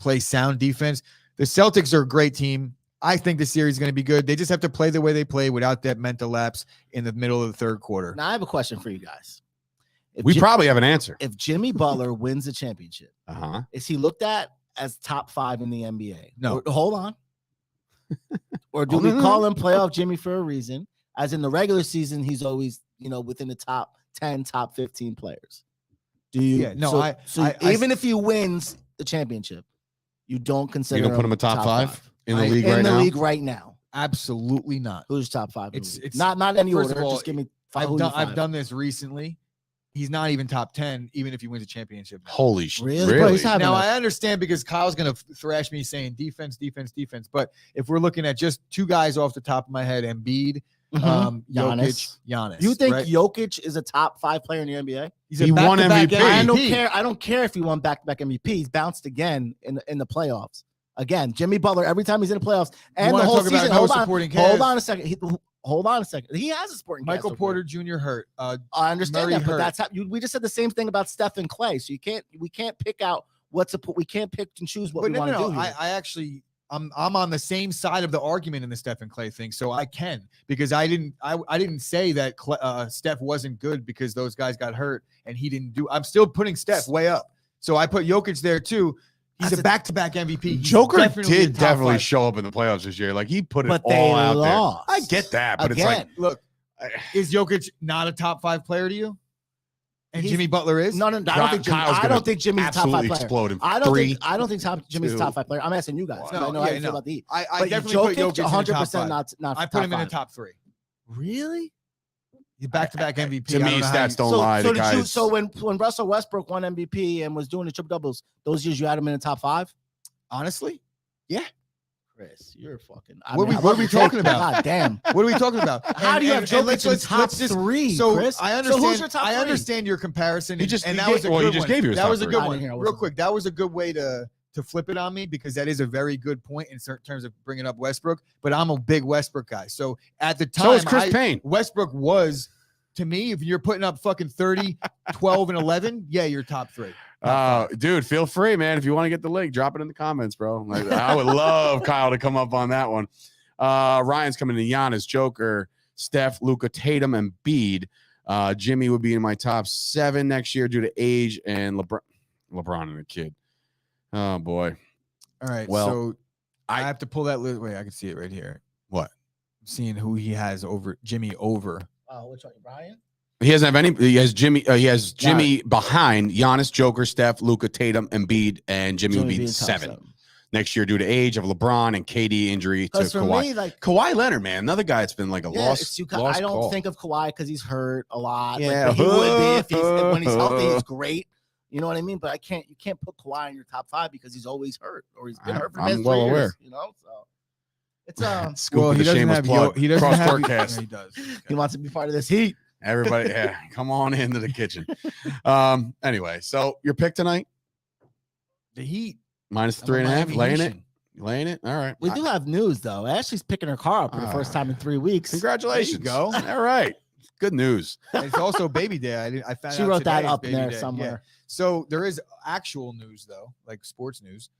[SPEAKER 2] play sound defense. The Celtics are a great team. I think the series is going to be good. They just have to play the way they play without that mental lapse in the middle of the third quarter.
[SPEAKER 3] Now I have a question for you guys.
[SPEAKER 1] We probably have an answer.
[SPEAKER 3] If Jimmy Butler wins the championship,
[SPEAKER 1] Is
[SPEAKER 3] he looked at as top 5 in the NBA?
[SPEAKER 2] No.
[SPEAKER 3] Hold on. Or do we call him playoff Jimmy for a reason? As in the regular season, he's always, within the top 10, top 15 players. Do you?
[SPEAKER 2] Yeah, no,
[SPEAKER 3] even if he wins the championship, you don't consider
[SPEAKER 1] You don't put him a top 5 in the league
[SPEAKER 3] in
[SPEAKER 1] right
[SPEAKER 3] the
[SPEAKER 1] now?
[SPEAKER 3] league right now.
[SPEAKER 2] Absolutely not.
[SPEAKER 3] Who's top 5?
[SPEAKER 2] It's
[SPEAKER 3] not any
[SPEAKER 2] first
[SPEAKER 3] order.
[SPEAKER 2] of all,
[SPEAKER 3] Just give me 5.
[SPEAKER 2] I've done this recently. He's not even top 10, even if he wins a championship.
[SPEAKER 1] Holy shit.
[SPEAKER 3] Really? Bro, he's having
[SPEAKER 2] Now,
[SPEAKER 3] a-
[SPEAKER 2] I understand because Kyle's going to thrash me saying defense. But if we're looking at just two guys off the top of my head, Embiid, Jokic, Giannis.
[SPEAKER 3] You think
[SPEAKER 2] right?
[SPEAKER 3] Jokic is a top 5 player in the NBA?
[SPEAKER 2] He
[SPEAKER 1] won MVP.
[SPEAKER 3] I don't care if he won back-to-back MVP. He's bounced again in the playoffs. Again, Jimmy Butler, every time he's in the playoffs and the whole season. Hold on a second. He has a supporting cast.
[SPEAKER 2] Michael Porter Jr. hurt.
[SPEAKER 3] I understand
[SPEAKER 2] Murray
[SPEAKER 3] that, but
[SPEAKER 2] hurt.
[SPEAKER 3] that's how we just said the same thing about Steph and Clay. So we can't pick out we can't pick and choose what we want to do. Here.
[SPEAKER 2] I actually I'm on the same side of the argument in the Steph and Clay thing, so I can, because I didn't say that Steph wasn't good because those guys got hurt and he didn't do. I'm still putting Steph way up, so I put Jokic there too. He's a back-to-back MVP. He's
[SPEAKER 1] Joker
[SPEAKER 2] definitely
[SPEAKER 1] definitely show up in the playoffs this year. Like, he put it
[SPEAKER 3] But
[SPEAKER 1] all
[SPEAKER 3] they
[SPEAKER 1] out
[SPEAKER 3] lost.
[SPEAKER 1] there. I get that, but
[SPEAKER 3] Again.
[SPEAKER 1] it's like,
[SPEAKER 2] look, is Jokic not a top 5 player to you? And
[SPEAKER 3] He's-
[SPEAKER 2] Jimmy Butler is?
[SPEAKER 3] No, I
[SPEAKER 1] Kyle's
[SPEAKER 3] don't think Jimmy's a top 5
[SPEAKER 1] absolutely
[SPEAKER 3] player.
[SPEAKER 1] explode in
[SPEAKER 3] I don't
[SPEAKER 1] 3.
[SPEAKER 3] think Jimmy's a top 5 player. I'm asking you guys.
[SPEAKER 2] No,
[SPEAKER 3] I know how you
[SPEAKER 2] yeah,
[SPEAKER 3] feel about the Heat.
[SPEAKER 2] I
[SPEAKER 3] But
[SPEAKER 2] definitely put Jokic in the top
[SPEAKER 3] 100%
[SPEAKER 2] 5.
[SPEAKER 3] not
[SPEAKER 2] I put
[SPEAKER 3] top
[SPEAKER 2] him in the
[SPEAKER 3] 5.
[SPEAKER 2] top 3.
[SPEAKER 3] Really?
[SPEAKER 2] He's back-to-back MVP.
[SPEAKER 1] To
[SPEAKER 2] I don't
[SPEAKER 1] me,
[SPEAKER 2] know how
[SPEAKER 1] stats
[SPEAKER 2] you-
[SPEAKER 1] don't lie. The guys,
[SPEAKER 3] So when Russell Westbrook won MVP and was doing the triple doubles, those years you had him in the top 5?
[SPEAKER 2] Honestly,
[SPEAKER 3] Chris, you're fucking.
[SPEAKER 2] What are we talking about?
[SPEAKER 3] God damn.
[SPEAKER 2] What are we talking about?
[SPEAKER 3] How do you have Jokic in top
[SPEAKER 2] just-
[SPEAKER 3] 3,
[SPEAKER 2] So
[SPEAKER 3] Chris?
[SPEAKER 2] I understand.
[SPEAKER 3] So who's your top 3?
[SPEAKER 2] I understand your comparison.
[SPEAKER 1] He
[SPEAKER 2] and-
[SPEAKER 1] just-
[SPEAKER 2] and
[SPEAKER 1] he
[SPEAKER 2] that
[SPEAKER 1] gave-
[SPEAKER 2] was a
[SPEAKER 1] well,
[SPEAKER 2] good
[SPEAKER 1] he just
[SPEAKER 2] one.
[SPEAKER 1] gave you his
[SPEAKER 2] That
[SPEAKER 1] top
[SPEAKER 2] was a
[SPEAKER 1] 3.
[SPEAKER 2] good
[SPEAKER 3] I
[SPEAKER 2] one.
[SPEAKER 3] didn't hear it.
[SPEAKER 2] Real quick, that was a good way to flip it on me, because that is a very good point in certain terms of bringing up Westbrook. But I'm a big Westbrook guy. So at the time,
[SPEAKER 1] so is Chris Payne.
[SPEAKER 2] Westbrook was, to me, if you're putting up fucking 30, 12, and 11, yeah, you're top 3.
[SPEAKER 1] Dude, feel free, man. If you want to get the link, drop it in the comments, bro. Like, I would love Kyle to come up on that one. Ryan's coming to Giannis, Joker, Steph, Luka, Tatum, and Embiid. Jimmy would be in my top 7 next year due to age, and LeBron and the kid. Oh boy.
[SPEAKER 2] All right.
[SPEAKER 1] Well,
[SPEAKER 2] so I have to pull that list. Wait, I can see it right here.
[SPEAKER 1] What?
[SPEAKER 2] I'm seeing who he has over Jimmy over.
[SPEAKER 3] Which one, Brian?
[SPEAKER 1] He doesn't have any. He has Jimmy. He has Jimmy behind Giannis, Joker, Steph, Luka, Tatum, Embiid, and Jimmy would be 7 next year due to age of LeBron and KD injury to
[SPEAKER 3] For
[SPEAKER 1] Kawhi.
[SPEAKER 3] me, like
[SPEAKER 1] Kawhi Leonard, man, another guy that's been like a lost
[SPEAKER 3] I don't
[SPEAKER 1] call.
[SPEAKER 3] think of Kawhi because he's hurt a lot.
[SPEAKER 1] Yeah.
[SPEAKER 3] Like, but he would be if when he's healthy. He's great. You know what I mean? But you can't put Kawhi in your top 5 because he's always hurt or he's been hurt for the
[SPEAKER 1] I'm
[SPEAKER 3] past
[SPEAKER 1] well
[SPEAKER 3] 3
[SPEAKER 1] aware.
[SPEAKER 3] years. You know, so it's
[SPEAKER 1] Scoop
[SPEAKER 2] Well,
[SPEAKER 1] of
[SPEAKER 2] he
[SPEAKER 1] the
[SPEAKER 2] doesn't
[SPEAKER 1] shameless
[SPEAKER 2] have
[SPEAKER 1] plug.
[SPEAKER 2] he doesn't
[SPEAKER 1] Cross
[SPEAKER 2] have
[SPEAKER 1] forecast.
[SPEAKER 2] he does.
[SPEAKER 3] he wants to be part of this Heat.
[SPEAKER 1] Everybody, yeah, come on into the kitchen. Anyway, so your pick tonight?
[SPEAKER 2] The Heat.
[SPEAKER 1] Minus
[SPEAKER 2] I'm a
[SPEAKER 1] 3.5.
[SPEAKER 2] Miami
[SPEAKER 1] Laying it.
[SPEAKER 2] Haitian.
[SPEAKER 1] Laying it. All right.
[SPEAKER 3] We do have news though. Ashley's picking her car up for the first time in 3 weeks.
[SPEAKER 1] Congratulations.
[SPEAKER 2] There you
[SPEAKER 1] All right. Good news.
[SPEAKER 2] And it's also baby day. I found
[SPEAKER 3] She
[SPEAKER 2] out
[SPEAKER 3] wrote
[SPEAKER 2] today
[SPEAKER 3] that
[SPEAKER 2] is
[SPEAKER 3] up
[SPEAKER 2] baby
[SPEAKER 3] there
[SPEAKER 2] day.
[SPEAKER 3] somewhere.
[SPEAKER 2] Yeah. So there is actual news though, like sports news,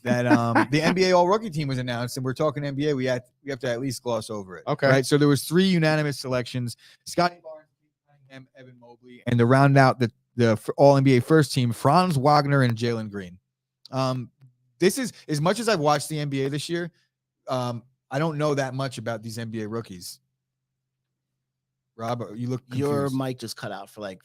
[SPEAKER 2] that the NBA All Rookie team was announced, and we're talking NBA. We have to at least gloss over it.
[SPEAKER 1] Okay.
[SPEAKER 2] Right. So there was 3 unanimous selections: Scotty Barnes, Cunningham, Evan Mobley, and to round out the All NBA first team, Franz Wagner and Jalen Green. This is, as much as I've watched the NBA this year, I don't know that much about these NBA rookies. Rob, you look confused.
[SPEAKER 3] Your mic just cut out for like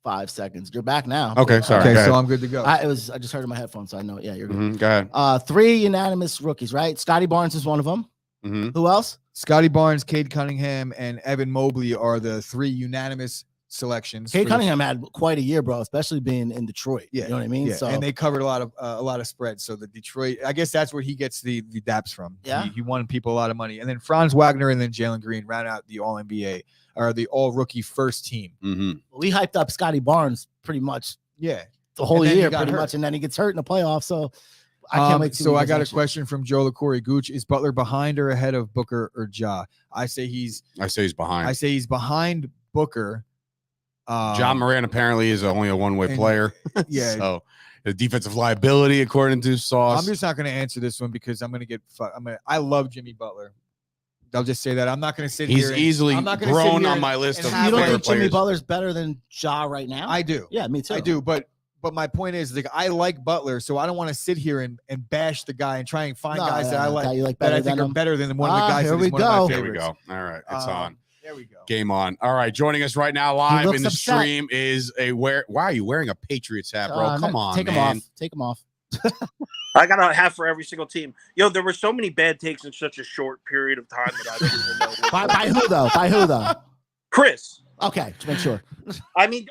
[SPEAKER 3] 5 seconds. You're back now.
[SPEAKER 1] Okay, sorry.
[SPEAKER 2] Okay,
[SPEAKER 1] Go
[SPEAKER 2] so
[SPEAKER 1] ahead.
[SPEAKER 2] I'm good to go.
[SPEAKER 3] I just heard in my headphones, so I know. Yeah, you're good.
[SPEAKER 1] Go ahead.
[SPEAKER 3] 3 unanimous rookies, right? Scotty Barnes is one of them. Who else?
[SPEAKER 2] Scotty Barnes, Cade Cunningham, and Evan Mobley are the 3 unanimous selections.
[SPEAKER 3] Cade Cunningham had quite a year, bro, especially being in Detroit.
[SPEAKER 2] Yeah,
[SPEAKER 3] You know what I mean?
[SPEAKER 2] Yeah.
[SPEAKER 3] So
[SPEAKER 2] And they covered a lot of spreads. So the Detroit, I guess that's where he gets the daps from.
[SPEAKER 3] Yeah.
[SPEAKER 2] He won people a lot of money. And then Franz Wagner and then Jalen Green round out the All NBA or the All Rookie first team.
[SPEAKER 3] we hyped up Scotty Barnes pretty much
[SPEAKER 2] Yeah.
[SPEAKER 3] the whole
[SPEAKER 2] And then he
[SPEAKER 3] year,
[SPEAKER 2] got
[SPEAKER 3] pretty
[SPEAKER 2] hurt.
[SPEAKER 3] much, and then he gets hurt in the playoffs. So I can't wait to see
[SPEAKER 2] So
[SPEAKER 3] what
[SPEAKER 2] I
[SPEAKER 3] he
[SPEAKER 2] got a
[SPEAKER 3] does next year.
[SPEAKER 2] question from Joe LaCorey Gooch. Is Butler behind or ahead of Booker or Ja? I say he's
[SPEAKER 1] behind.
[SPEAKER 2] Booker.
[SPEAKER 1] John Moran apparently is only a one-way
[SPEAKER 2] and-
[SPEAKER 1] player.
[SPEAKER 2] Yeah.
[SPEAKER 1] So the defensive liability, according to Sauce.
[SPEAKER 2] I'm just not going to answer this one because I'm going to get. I love Jimmy Butler. I'll just say that I'm not going to sit
[SPEAKER 1] He's
[SPEAKER 2] here.
[SPEAKER 1] easily
[SPEAKER 2] I'm not gonna sit
[SPEAKER 1] grown
[SPEAKER 2] here
[SPEAKER 1] on my list
[SPEAKER 2] and
[SPEAKER 1] of
[SPEAKER 2] have
[SPEAKER 3] You don't
[SPEAKER 2] like
[SPEAKER 1] favorite
[SPEAKER 3] think Jimmy
[SPEAKER 1] players.
[SPEAKER 3] Butler's better than Ja right now?
[SPEAKER 2] I do.
[SPEAKER 3] Yeah, me too.
[SPEAKER 2] I do. But my point is, like, I like Butler, so I don't want to sit here and bash the guy and try and find guys that I like,
[SPEAKER 3] you like
[SPEAKER 2] that
[SPEAKER 3] better
[SPEAKER 2] I think
[SPEAKER 3] than
[SPEAKER 2] are
[SPEAKER 3] him.
[SPEAKER 2] better than one of the guys
[SPEAKER 3] here
[SPEAKER 2] that
[SPEAKER 3] we
[SPEAKER 2] is one of
[SPEAKER 3] go.
[SPEAKER 2] my
[SPEAKER 1] There we
[SPEAKER 2] favorites.
[SPEAKER 1] go. All right, it's on.
[SPEAKER 2] There we go.
[SPEAKER 1] Game on. All right, joining us right now live
[SPEAKER 3] looks
[SPEAKER 1] in the
[SPEAKER 3] upset.
[SPEAKER 1] stream is why are you wearing a Patriots hat, bro? Come on,
[SPEAKER 3] take
[SPEAKER 1] man.
[SPEAKER 3] him off. Take him off.
[SPEAKER 4] I got a hat for every single team. Yo, there were so many bad takes in such a short period of time that I don't even know.
[SPEAKER 3] By who though? By who though?
[SPEAKER 4] Chris.
[SPEAKER 3] Okay, to make sure.
[SPEAKER 4] I mean,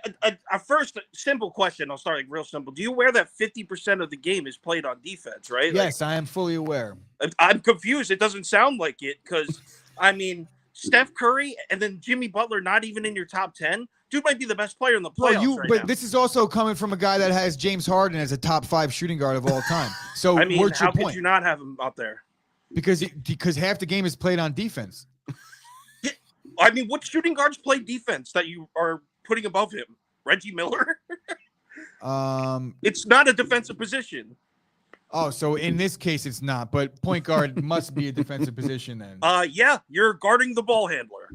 [SPEAKER 4] a first simple question. I'll start like real simple. Do you aware that 50% of the game is played on defense, right?
[SPEAKER 2] Yes, I am fully aware.
[SPEAKER 4] I'm confused. It doesn't sound like it because, I mean, Steph Curry and then Jimmy Butler not even in your top 10. Dude might be the best player in the playoffs right now.
[SPEAKER 2] This is also coming from a guy that has James Harden as a top 5 shooting guard of all time. So
[SPEAKER 4] I mean,
[SPEAKER 2] what's
[SPEAKER 4] how
[SPEAKER 2] your
[SPEAKER 4] could
[SPEAKER 2] point?
[SPEAKER 4] you not have him out there?
[SPEAKER 2] Because half the game is played on defense.
[SPEAKER 4] I mean, what shooting guards play defense that you are putting above him? Reggie Miller? It's not a defensive position.
[SPEAKER 2] Oh, so in this case, it's not. But point guard must be a defensive position then.
[SPEAKER 4] Yeah, you're guarding the ball handler.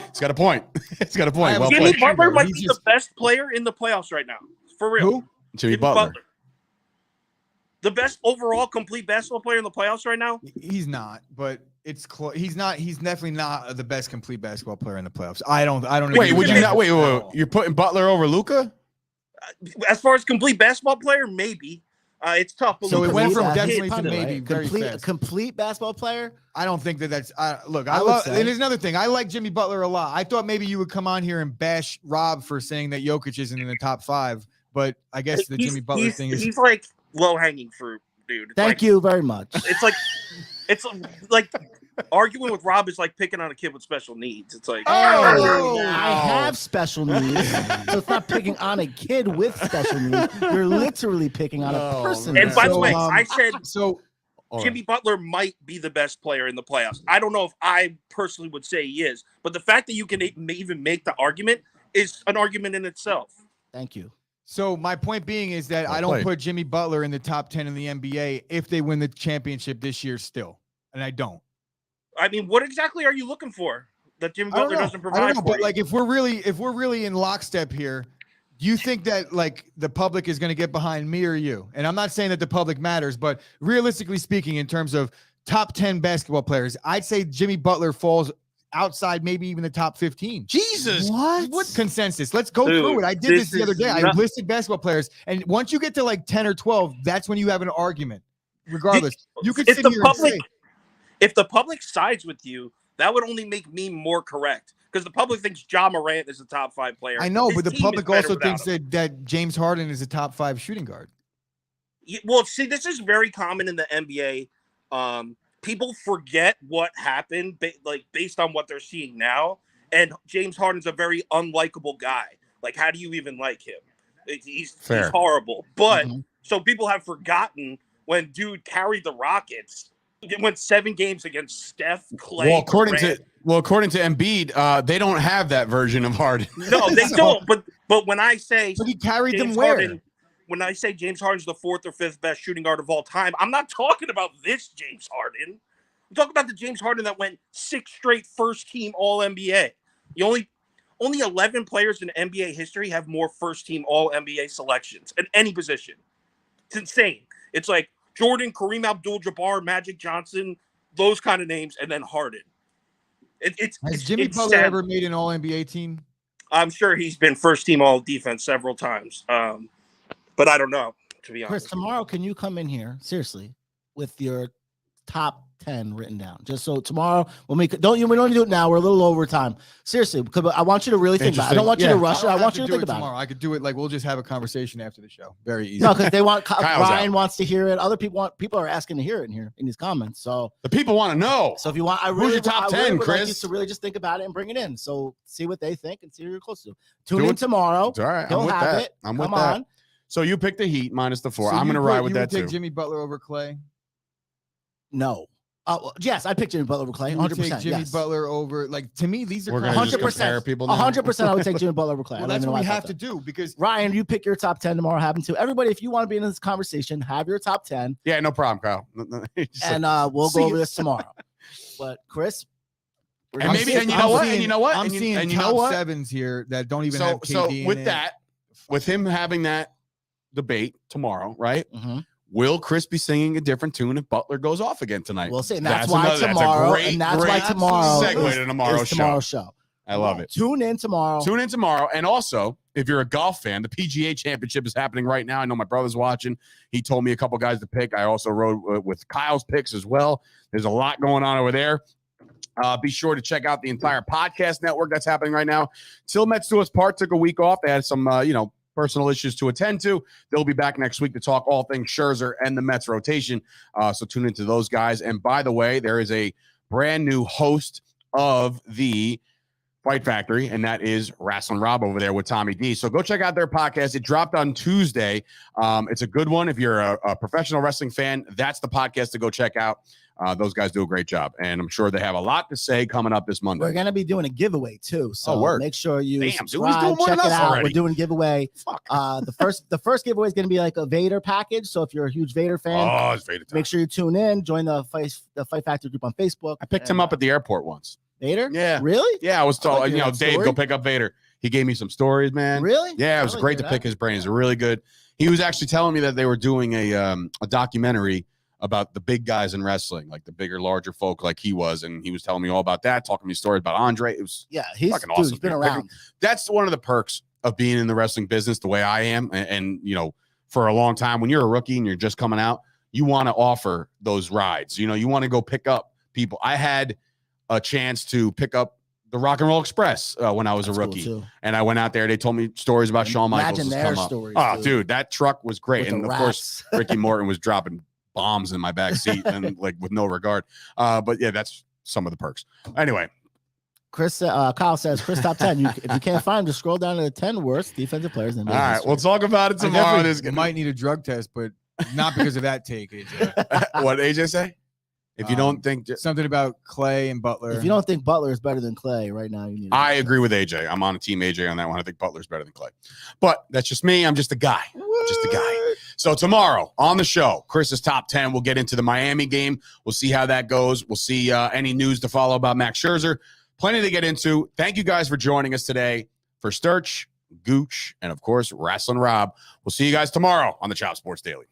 [SPEAKER 1] It's got a point. It's got a point.
[SPEAKER 2] have
[SPEAKER 1] Well
[SPEAKER 2] a
[SPEAKER 4] Jimmy
[SPEAKER 1] played.
[SPEAKER 2] question,
[SPEAKER 4] Butler
[SPEAKER 2] though.
[SPEAKER 4] might
[SPEAKER 2] He's
[SPEAKER 4] be
[SPEAKER 2] just-
[SPEAKER 4] the best player in the playoffs right now. For real.
[SPEAKER 2] Who?
[SPEAKER 1] Jimmy Butler.
[SPEAKER 4] The best overall complete basketball player in the playoffs right now?
[SPEAKER 2] He's not, but it's close. He's not. He's definitely not the best complete basketball player in the playoffs. I don't.
[SPEAKER 1] Wait,
[SPEAKER 2] agree
[SPEAKER 1] would
[SPEAKER 2] with
[SPEAKER 1] you
[SPEAKER 2] that
[SPEAKER 1] not? Wait,
[SPEAKER 2] at
[SPEAKER 1] wait,
[SPEAKER 2] all.
[SPEAKER 1] you're putting Butler over Luka?
[SPEAKER 4] As far as complete basketball player, maybe. It's tough. but
[SPEAKER 2] So it
[SPEAKER 4] Luka's
[SPEAKER 2] went
[SPEAKER 4] a
[SPEAKER 2] from
[SPEAKER 4] kid.
[SPEAKER 2] definitely to
[SPEAKER 3] Pundit,
[SPEAKER 2] maybe
[SPEAKER 3] right?
[SPEAKER 2] very
[SPEAKER 3] complete,
[SPEAKER 2] fast.
[SPEAKER 3] complete basketball player.
[SPEAKER 2] I don't think that's. Look,
[SPEAKER 3] I
[SPEAKER 2] I
[SPEAKER 3] would
[SPEAKER 2] love.
[SPEAKER 3] say.
[SPEAKER 2] And there's another thing. I like Jimmy Butler a lot. I thought maybe you would come on here and bash Rob for saying that Jokic isn't in the top 5, but I guess the Jimmy Butler thing is.
[SPEAKER 4] He's like low hanging fruit, dude.
[SPEAKER 3] Thank you very much.
[SPEAKER 4] It's like arguing with Rob is like picking on a kid with special needs. It's like,
[SPEAKER 2] Oh,
[SPEAKER 3] I have special needs, so it's not picking on a kid with special needs. You're literally picking on a
[SPEAKER 1] Oh,
[SPEAKER 3] person.
[SPEAKER 1] man.
[SPEAKER 4] and by the
[SPEAKER 2] So,
[SPEAKER 4] way, I said
[SPEAKER 2] So
[SPEAKER 4] Jimmy Butler might be the best player in the playoffs. I don't know if I personally would say he is, but the fact that you can even make the argument is an argument in itself.
[SPEAKER 3] Thank you.
[SPEAKER 2] So my point being is that
[SPEAKER 1] Well
[SPEAKER 2] I don't
[SPEAKER 1] played.
[SPEAKER 2] put Jimmy Butler in the top 10 in the NBA if they win the championship this year still. And I don't.
[SPEAKER 4] I mean, what exactly are you looking for that Jimmy
[SPEAKER 2] I don't
[SPEAKER 4] Butler
[SPEAKER 2] know.
[SPEAKER 4] doesn't
[SPEAKER 2] I
[SPEAKER 4] provide
[SPEAKER 2] don't know,
[SPEAKER 4] for
[SPEAKER 2] but
[SPEAKER 4] you?
[SPEAKER 2] like if we're really in lockstep here, do you think that like the public is going to get behind me or you? And I'm not saying that the public matters, but realistically speaking, in terms of top 10 basketball players, I'd say Jimmy Butler falls outside maybe even the top 15.
[SPEAKER 1] Jesus.
[SPEAKER 2] What consensus? Let's go
[SPEAKER 4] Dude,
[SPEAKER 2] through it. I did this the other day. I
[SPEAKER 4] not-
[SPEAKER 2] listed basketball players, and once you get to like 10 or 12, that's when you have an argument. Regardless, you could
[SPEAKER 4] if
[SPEAKER 2] sit
[SPEAKER 4] the
[SPEAKER 2] here
[SPEAKER 4] public,
[SPEAKER 2] and say,
[SPEAKER 4] if the public sides with you, that would only make me more correct because the public thinks Ja Morant is a top 5 player.
[SPEAKER 2] I know,
[SPEAKER 4] His
[SPEAKER 2] but the
[SPEAKER 4] team is
[SPEAKER 2] public
[SPEAKER 4] better
[SPEAKER 2] also
[SPEAKER 4] without
[SPEAKER 2] thinks
[SPEAKER 4] him.
[SPEAKER 2] that James Harden is a top 5 shooting guard.
[SPEAKER 4] Well, see, this is very common in the NBA. People forget what happened, based on what they're seeing now. And James Harden's a very unlikable guy. Like, how do you even like him? He's
[SPEAKER 1] Fair.
[SPEAKER 4] horrible. But
[SPEAKER 3] Mhm.
[SPEAKER 4] So people have forgotten when dude carried the Rockets. It went 7 games against Steph, Clay.
[SPEAKER 1] Well, according
[SPEAKER 4] Durant.
[SPEAKER 1] to Embiid, they don't have that version of Harden.
[SPEAKER 4] No, they don't. But when I say
[SPEAKER 2] But he carried
[SPEAKER 4] James
[SPEAKER 2] them where?
[SPEAKER 4] Harden, when I say James Harden's the 4th or 5th best shooting guard of all time, I'm not talking about this James Harden. I'm talking about the James Harden that went 6 straight first-team All-NBA. Only 11 players in NBA history have more first-team All-NBA selections at any position. It's insane. It's like Jordan, Kareem Abdul-Jabbar, Magic Johnson, those kind of names, and then Harden.
[SPEAKER 2] Has Jimmy Butler ever made an All-NBA team?
[SPEAKER 4] I'm sure he's been first-team All-Defense several times, but I don't know, to be honest.
[SPEAKER 3] Chris, tomorrow, can you come in here, seriously, with your top 10 written down? Just so tomorrow, we don't even do it now. We're a little over time. Seriously, because I want you to really think about it. I don't want you to rush it. I want you to think about it.
[SPEAKER 2] I could do it like we'll just have a conversation after the show. Very easy.
[SPEAKER 3] No, because they want Ryan wants to hear it. Other people are asking to hear it in here in these comments. So
[SPEAKER 1] The people want to know.
[SPEAKER 3] if you want,
[SPEAKER 1] Who's your top 10,
[SPEAKER 3] would
[SPEAKER 1] Chris?
[SPEAKER 3] like you to really just think about it and bring it in. So see what they think and see who you're close to. Tune in tomorrow.
[SPEAKER 1] It's all right.
[SPEAKER 3] He'll
[SPEAKER 1] I'm with
[SPEAKER 3] have
[SPEAKER 1] that.
[SPEAKER 3] it.
[SPEAKER 1] I'm with
[SPEAKER 3] Come
[SPEAKER 1] that.
[SPEAKER 3] on.
[SPEAKER 1] So you picked the Heat minus the 4.
[SPEAKER 2] So
[SPEAKER 1] I'm going to ride with that
[SPEAKER 2] you
[SPEAKER 1] too.
[SPEAKER 2] would take Jimmy Butler over Clay?
[SPEAKER 3] No. Yes, I picked Jimmy Butler over Clay. 100%.
[SPEAKER 2] Take Jimmy
[SPEAKER 3] yes.
[SPEAKER 2] Butler over, like, to me, these are
[SPEAKER 1] We're
[SPEAKER 2] kind
[SPEAKER 1] gonna
[SPEAKER 2] of
[SPEAKER 1] just compare people now?
[SPEAKER 3] 100%. I would take Jimmy Butler over Clay.
[SPEAKER 2] well,
[SPEAKER 3] I don't
[SPEAKER 2] that's
[SPEAKER 3] even
[SPEAKER 2] what
[SPEAKER 3] know
[SPEAKER 2] we
[SPEAKER 3] why I
[SPEAKER 2] have
[SPEAKER 3] thought
[SPEAKER 2] to
[SPEAKER 3] that.
[SPEAKER 2] do because
[SPEAKER 3] Ryan, you pick your top 10 tomorrow. Having to. Everybody, if you want to be in this conversation, have your top 10,
[SPEAKER 1] Yeah, no problem, Kyle.
[SPEAKER 3] and we'll
[SPEAKER 1] see
[SPEAKER 3] go over
[SPEAKER 1] it.
[SPEAKER 3] this tomorrow. But Chris,
[SPEAKER 1] And maybe, and you know what? And you know what?
[SPEAKER 2] I'm
[SPEAKER 1] And you-
[SPEAKER 2] seeing
[SPEAKER 1] and you
[SPEAKER 2] top
[SPEAKER 1] know what?
[SPEAKER 2] sevens here that don't even have
[SPEAKER 1] So
[SPEAKER 2] KD in
[SPEAKER 1] with
[SPEAKER 2] it.
[SPEAKER 1] that, with him having that debate tomorrow, right?
[SPEAKER 3] Mhm.
[SPEAKER 1] Will Chris be singing a different tune if Butler goes off again tonight?
[SPEAKER 3] we'll see. And that's
[SPEAKER 1] another-
[SPEAKER 3] why
[SPEAKER 1] that's a
[SPEAKER 3] tomorrow,
[SPEAKER 1] great,
[SPEAKER 3] and that's
[SPEAKER 1] great
[SPEAKER 3] why tomorrow
[SPEAKER 1] segue to tomorrow's
[SPEAKER 3] is tomorrow's show.
[SPEAKER 1] I love it.
[SPEAKER 3] Tune in tomorrow.
[SPEAKER 1] Tune in tomorrow. And also, if you're a golf fan, the PGA Championship is happening right now. I know my brother's watching. He told me a couple guys to pick. I also rode with Kyle's picks as well. There's a lot going on over there. Be sure to check out the entire podcast network that's happening right now. Till Mets Do Us Part took a week off. They had some, personal issues to attend to. They'll be back next week to talk all things Scherzer and the Mets rotation. So tune into those guys. And by the way, there is a brand new host of the Fight Factory, and that is Wrestling Rob over there with Tommy D. So go check out their podcast. It dropped on Tuesday. It's a good one. If you're a professional wrestling fan, that's the podcast to go check out. Those guys do a great job, and I'm sure they have a lot to say coming up this Monday.
[SPEAKER 3] We're gonna be doing a giveaway too, so
[SPEAKER 1] word.
[SPEAKER 3] make sure you
[SPEAKER 1] Damn, dude, he's
[SPEAKER 3] subscribe,
[SPEAKER 1] doing more
[SPEAKER 3] check
[SPEAKER 1] than
[SPEAKER 3] it
[SPEAKER 1] us
[SPEAKER 3] out.
[SPEAKER 1] already.
[SPEAKER 3] We're doing a giveaway.
[SPEAKER 1] Fuck.
[SPEAKER 3] The first giveaway is gonna be like a Vader package. So if you're a huge Vader fan,
[SPEAKER 1] Oh, it's Vader time.
[SPEAKER 3] make sure you tune in. Join the Fight Factory group on Facebook.
[SPEAKER 1] I picked him up at the airport once.
[SPEAKER 3] Vader.
[SPEAKER 1] Yeah.
[SPEAKER 3] Really?
[SPEAKER 1] Yeah, I was told,
[SPEAKER 3] like that
[SPEAKER 1] Dave,
[SPEAKER 3] story.
[SPEAKER 1] go pick up Vader. He gave me some stories, man.
[SPEAKER 3] Really?
[SPEAKER 1] Yeah, it was
[SPEAKER 3] I like
[SPEAKER 1] great to
[SPEAKER 3] that.
[SPEAKER 1] pick his brains. Really good. He was actually telling me that they were doing a documentary about the big guys in wrestling, like the bigger, larger folk like he was. And he was telling me all about that, talking me stories about Andre. It was
[SPEAKER 3] Yeah, he's
[SPEAKER 1] fucking
[SPEAKER 3] dude,
[SPEAKER 1] awesome.
[SPEAKER 3] He's been
[SPEAKER 1] dude.
[SPEAKER 3] around.
[SPEAKER 1] That's one of the perks of being in the wrestling business the way I am. And for a long time, when you're a rookie and you're just coming out, you want to offer those rides. You want to go pick up people. I had a chance to pick up the Rock and Roll Express when I was
[SPEAKER 3] That's
[SPEAKER 1] a
[SPEAKER 3] cool,
[SPEAKER 1] rookie.
[SPEAKER 3] too.
[SPEAKER 1] And I went out there. They told me stories about Shawn Michaels.
[SPEAKER 3] Imagine
[SPEAKER 1] has
[SPEAKER 3] their
[SPEAKER 1] come up.
[SPEAKER 3] stories,
[SPEAKER 1] Oh,
[SPEAKER 3] dude.
[SPEAKER 1] dude, that truck was great.
[SPEAKER 3] With
[SPEAKER 1] And
[SPEAKER 3] the
[SPEAKER 1] of course,
[SPEAKER 3] rats.
[SPEAKER 1] Ricky Morton was dropping bombs in my back seat and like with no regard. But yeah, that's some of the perks. Anyway,
[SPEAKER 3] Chris, Kyle says, Chris top 10. If you can't find him, just scroll down to the 10 worst defensive players in the
[SPEAKER 1] all right, we'll talk about it
[SPEAKER 2] I
[SPEAKER 1] tomorrow.
[SPEAKER 2] definitely
[SPEAKER 1] This
[SPEAKER 2] might need a drug test, but not because of that take, AJ.
[SPEAKER 1] what AJ say? If you don't think,
[SPEAKER 2] Something about Clay and Butler.
[SPEAKER 3] If you don't think Butler is better than Clay right now, you need.
[SPEAKER 1] I agree with AJ. I'm on a team AJ on that one. I think Butler's better than Clay, but that's just me. I'm just a guy. Just a guy. So tomorrow on the show, Chris's top 10. We'll get into the Miami game. We'll see how that goes. We'll see any news to follow about Max Scherzer. Plenty to get into. Thank you guys for joining us today. For Sturch, Gooch, and of course, Wrestling Rob. We'll see you guys tomorrow on the Chop Sports Daily.